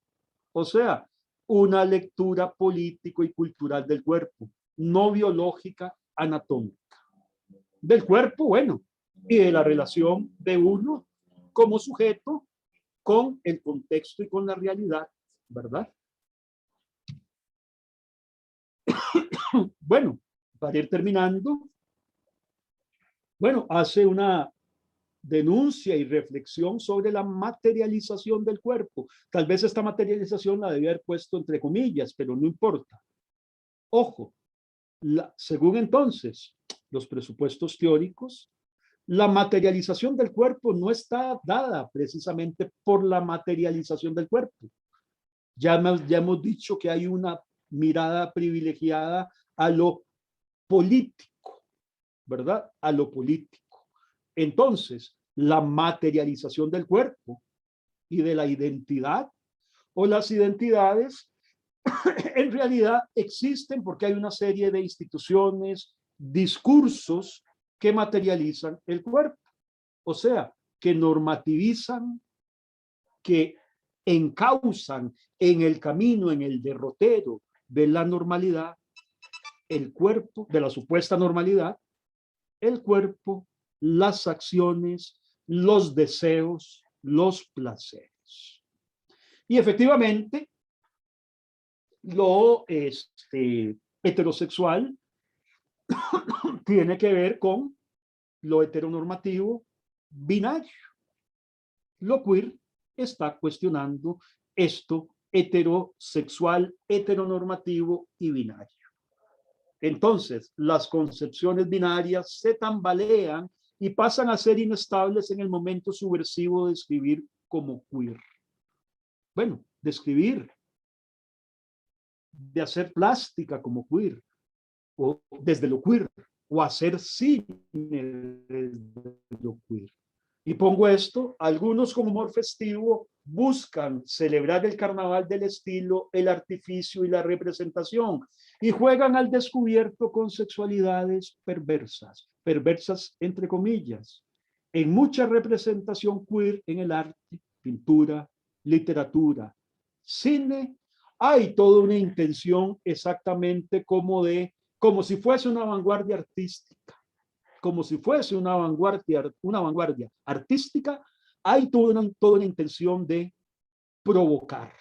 O sea, una lectura político y cultural del cuerpo, no biológica, anatómica. Del cuerpo, bueno, y de la relación de uno como sujeto con el contexto y con la realidad, ¿verdad? Bueno, para ir terminando, bueno, hace una denuncia y reflexión sobre la materialización del cuerpo. Tal vez esta materialización la debía haber puesto entre comillas, pero no importa. Ojo, según entonces los presupuestos teóricos, la materialización del cuerpo no está dada precisamente por la materialización del cuerpo. Ya hemos dicho que hay una mirada privilegiada a lo político, ¿verdad? A lo político. Entonces, la materialización del cuerpo y de la identidad o las identidades en realidad existen porque hay una serie de instituciones, discursos que materializan el cuerpo, o sea, que normativizan, que encauzan en el camino, en el derrotero de la normalidad, el cuerpo, de la supuesta normalidad, el cuerpo, las acciones, los deseos, los placeres. Y efectivamente, lo heterosexual tiene que ver con lo heteronormativo binario. Lo queer está cuestionando esto heterosexual, heteronormativo y binario. Entonces, las concepciones binarias se tambalean y pasan a ser inestables en el momento subversivo de escribir como queer. Bueno, de escribir, de hacer plástica como queer, o desde lo queer, o hacer cine desde lo queer. Y pongo esto, algunos con humor festivo buscan celebrar el carnaval del estilo, el artificio y la representación, y juegan al descubierto con sexualidades perversas, perversas entre comillas, en mucha representación queer en el arte, pintura, literatura, cine. Hay toda una intención exactamente como si fuese una vanguardia artística, como si fuese una vanguardia artística. Hay toda una intención de provocar,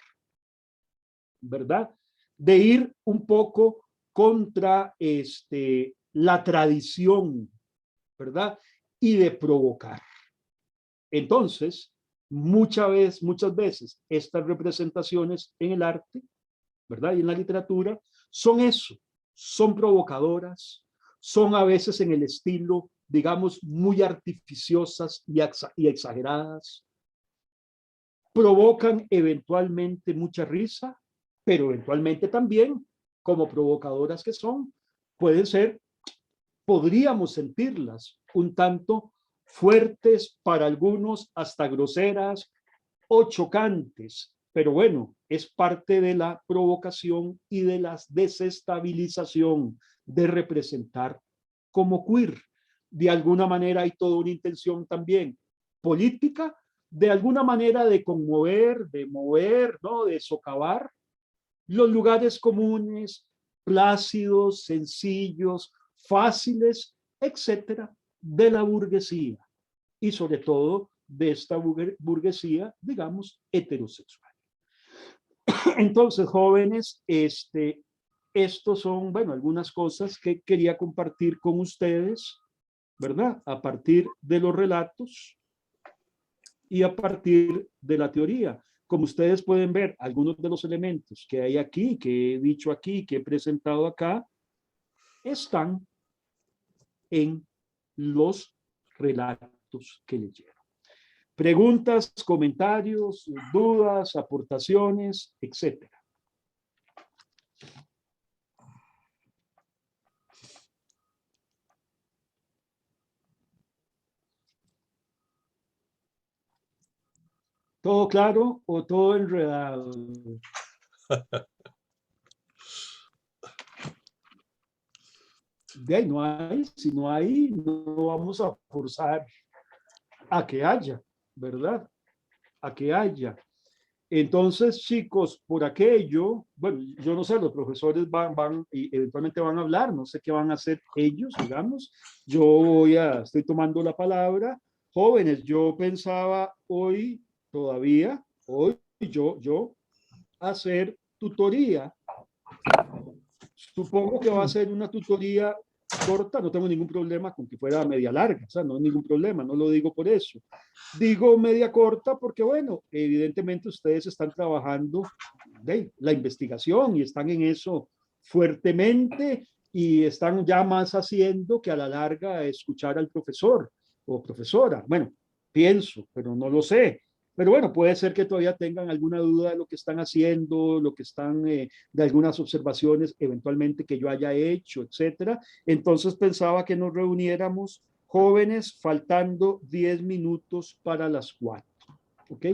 ¿verdad? De ir un poco contra la tradición, ¿verdad? Y de provocar. Entonces, muchas veces estas representaciones en el arte, ¿verdad? Y en la literatura son eso, son provocadoras, son a veces en el estilo, digamos, muy artificiosas y exageradas, provocan eventualmente mucha risa, pero eventualmente también, como provocadoras que son, podríamos sentirlas un tanto fuertes, para algunos hasta groseras o chocantes, pero bueno, es parte de la provocación y de la desestabilización de representar como queer. De alguna manera hay toda una intención también política, de alguna manera de conmover, de mover, ¿no? De socavar los lugares comunes, plácidos, sencillos, fáciles, etcétera, de la burguesía y sobre todo de esta burguesía, digamos, heterosexual. Entonces, jóvenes, estos son, bueno, algunas cosas que quería compartir con ustedes, ¿verdad? A partir de los relatos y a partir de la teoría. Como ustedes pueden ver, algunos de los elementos que hay aquí, que he dicho aquí, que he presentado acá, están en los relatos que leyeron. Preguntas, comentarios, dudas, aportaciones, etcétera. ¿Todo claro o todo enredado? De ahí no hay, si no hay, no vamos a forzar a que haya, ¿verdad? A que haya. Entonces, chicos, por aquello, bueno, yo no sé, los profesores van y eventualmente van a hablar, no sé qué van a hacer ellos, digamos. Yo estoy tomando la palabra. Jóvenes, yo pensaba hoy, yo hacer tutoría. Supongo que va a ser una tutoría corta, no tengo ningún problema con que fuera media larga, o sea, no hay ningún problema, no lo digo por eso. Digo media corta porque, bueno, evidentemente ustedes están trabajando de la investigación y están en eso fuertemente y están ya más haciendo que a la larga escuchar al profesor o profesora. Bueno, pienso, pero no lo sé. Pero bueno, puede ser que todavía tengan alguna duda de lo que están haciendo, lo que están, de algunas observaciones eventualmente que yo haya hecho, etcétera. Entonces pensaba que nos reuniéramos jóvenes faltando 10 minutos para las 4. ¿Ok?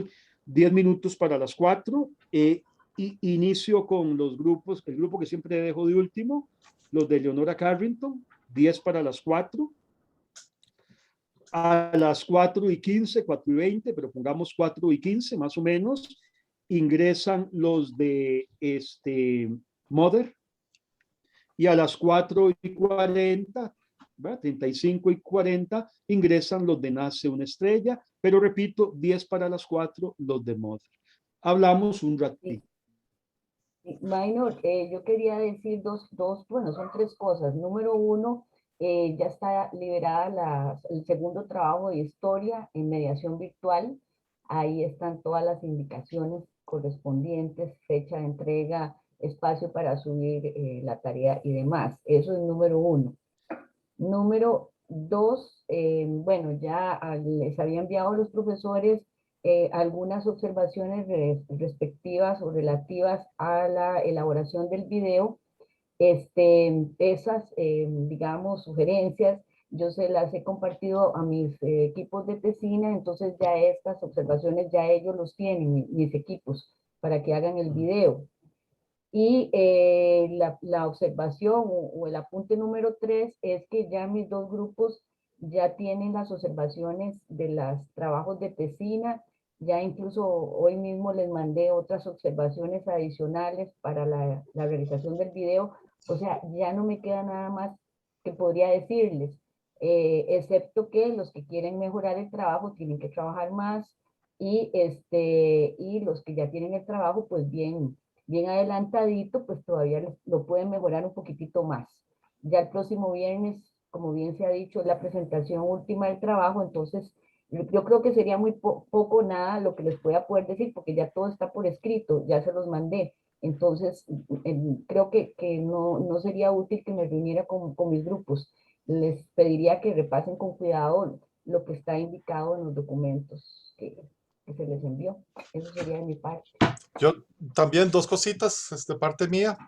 10 minutos para las 4. Y inicio con los grupos, el grupo que siempre dejo de último, los de Leonora Carrington, 10 para las 4. A las 4:15, 4:20, pero pongamos 4:15 más o menos, ingresan los de Mother, y a las 4:40, 35:40, ingresan los de Nace una estrella, pero repito, 10 para las 4, los de Mother. Hablamos un ratito. Minor, yo quería decir bueno, son tres cosas. Número uno, ya está liberada el segundo trabajo de historia en mediación virtual. Ahí están todas las indicaciones correspondientes, fecha de entrega, espacio para subir la tarea y demás. Eso es número uno. Número dos, bueno, ya les había enviado a los profesores algunas observaciones respectivas o relativas a la elaboración del video. Esas, digamos, sugerencias, yo se las he compartido a mis equipos de tesina, entonces ya estas observaciones ya ellos los tienen, mis equipos, para que hagan el video. Y la observación o el apunte número 3 es que ya mis dos grupos ya tienen las observaciones de los trabajos de tesina, ya incluso hoy mismo les mandé otras observaciones adicionales para la realización del video, o sea, ya no me queda nada más que podría decirles, excepto que los que quieren mejorar el trabajo tienen que trabajar más y los que ya tienen el trabajo, pues bien adelantadito, pues todavía lo pueden mejorar un poquitito más. Ya el próximo viernes, como bien se ha dicho, es la presentación última del trabajo, entonces yo creo que sería muy poco nada lo que les pueda poder decir, porque ya todo está por escrito, ya se los mandé. Entonces, creo que no sería útil que me reuniera con mis grupos. Les pediría que repasen con cuidado lo que está indicado en los documentos que se les envió. Eso sería de mi parte. Yo también dos cositas de parte mía.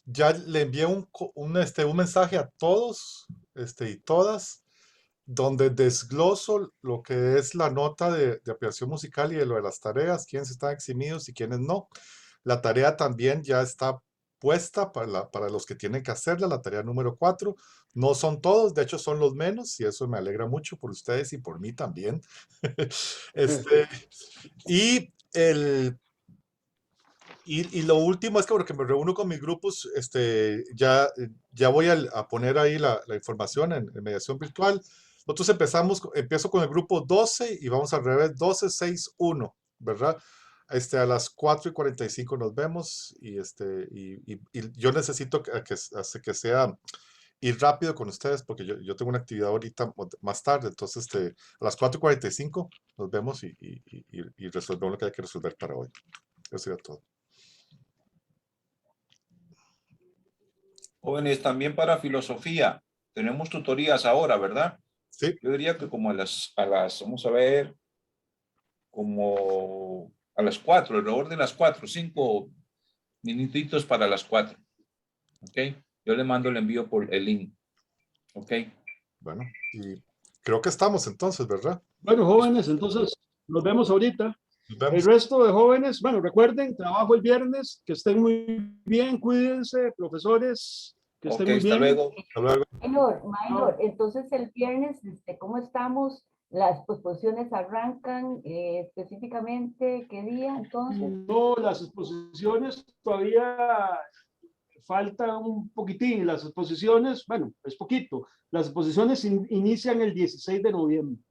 Ya le envié un mensaje a todos y todas, donde desgloso lo que es la nota de aplicación musical y de lo de las tareas, quiénes están eximidos y quiénes no. La tarea también ya está puesta para los que tienen que hacerla, la tarea número 4. No son todos, de hecho son los menos, y eso me alegra mucho por ustedes y por mí también. Y y lo último es que porque me reúno con mis grupos, ya voy a poner ahí la información en mediación virtual. Nosotros empiezo con el grupo 12 y vamos al revés, 12, 6, 1, ¿verdad? A las 4:45 nos vemos y yo necesito que sea ir rápido con ustedes porque yo tengo una actividad ahorita más tarde, entonces a las 4:45 nos vemos y resolvemos lo que hay que resolver para hoy. Eso sería todo. Jóvenes, también para filosofía. Tenemos tutorías ahora, ¿verdad? Sí. Yo diría que como a las, vamos a ver, como a las 4, alrededor de las 4, 5 minutitos para las 4. ¿Ok? Yo le mando el envío por el link. ¿Ok? Bueno, y creo que estamos entonces, ¿verdad? Bueno, jóvenes, entonces nos vemos ahorita. Nos vemos. El resto de jóvenes, bueno, recuerden, trabajo el viernes, que estén muy bien, cuídense, profesores, que estén muy bien. Hasta luego. Hasta luego. Minor, entonces el viernes, ¿cómo estamos? Las exposiciones arrancan específicamente, ¿qué día entonces? No, las exposiciones todavía falta un poquitín. Las exposiciones, bueno, es poquito. Las exposiciones inician el 16 de noviembre.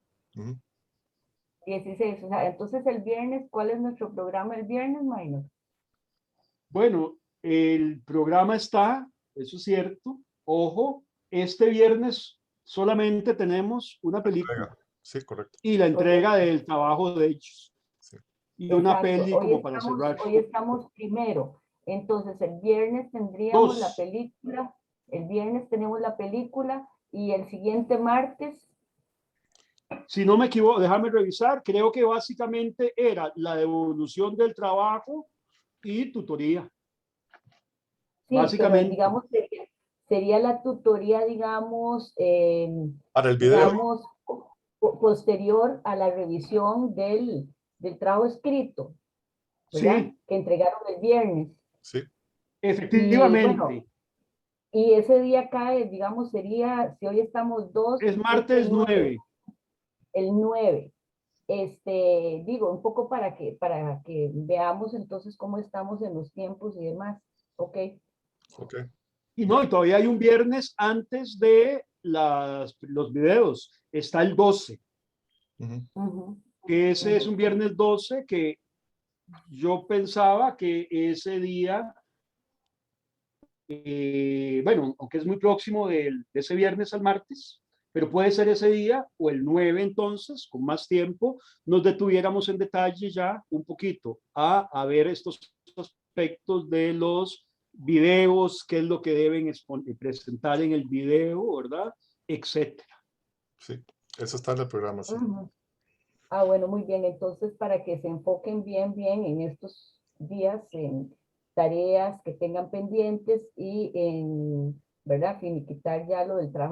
16, o sea, entonces el viernes, ¿cuál es nuestro programa el viernes, Minor? Bueno, el programa está, eso es cierto, ojo, este viernes solamente tenemos una película Sí, correcto. y la entrega del trabajo de ellos. Sí. Y una Exacto. peli como para cerrar. Hoy estamos primero. Entonces, el viernes tendríamos la Dos. película. El viernes tenemos la película y el siguiente martes. Si no me equivoco, déjame revisar, creo que básicamente era la devolución del trabajo y tutoría. Sí, Básicamente. pero digamos, sería la tutoría, digamos, Para el video. digamos, posterior a la revisión del trabajo escrito, ¿verdad? Sí, Que entregaron el viernes. Sí. efectivamente. Y bueno, y ese día cae, digamos, sería, si hoy estamos 2, Es martes 9. el 9. Digo, un poco para que veamos entonces cómo estamos en los tiempos y demás. Ok. Ok. Y no, y todavía hay un viernes antes de los videos. Está el 12. Ujú. Que ese es un viernes 12 que yo pensaba que ese día, bueno, aunque es muy próximo de ese viernes al martes, pero puede ser ese día o el 9 entonces, con más tiempo, nos detuviéramos en detalle ya un poquito a ver estos aspectos de los videos, qué es lo que deben presentar en el video, ¿verdad? Etcétera. Sí, eso está en el programa, sí. Ah, bueno, muy bien. Entonces, para que se enfoquen bien en estos días, en tareas que tengan pendientes y en, ¿verdad? Finiquitar ya lo del trabajo.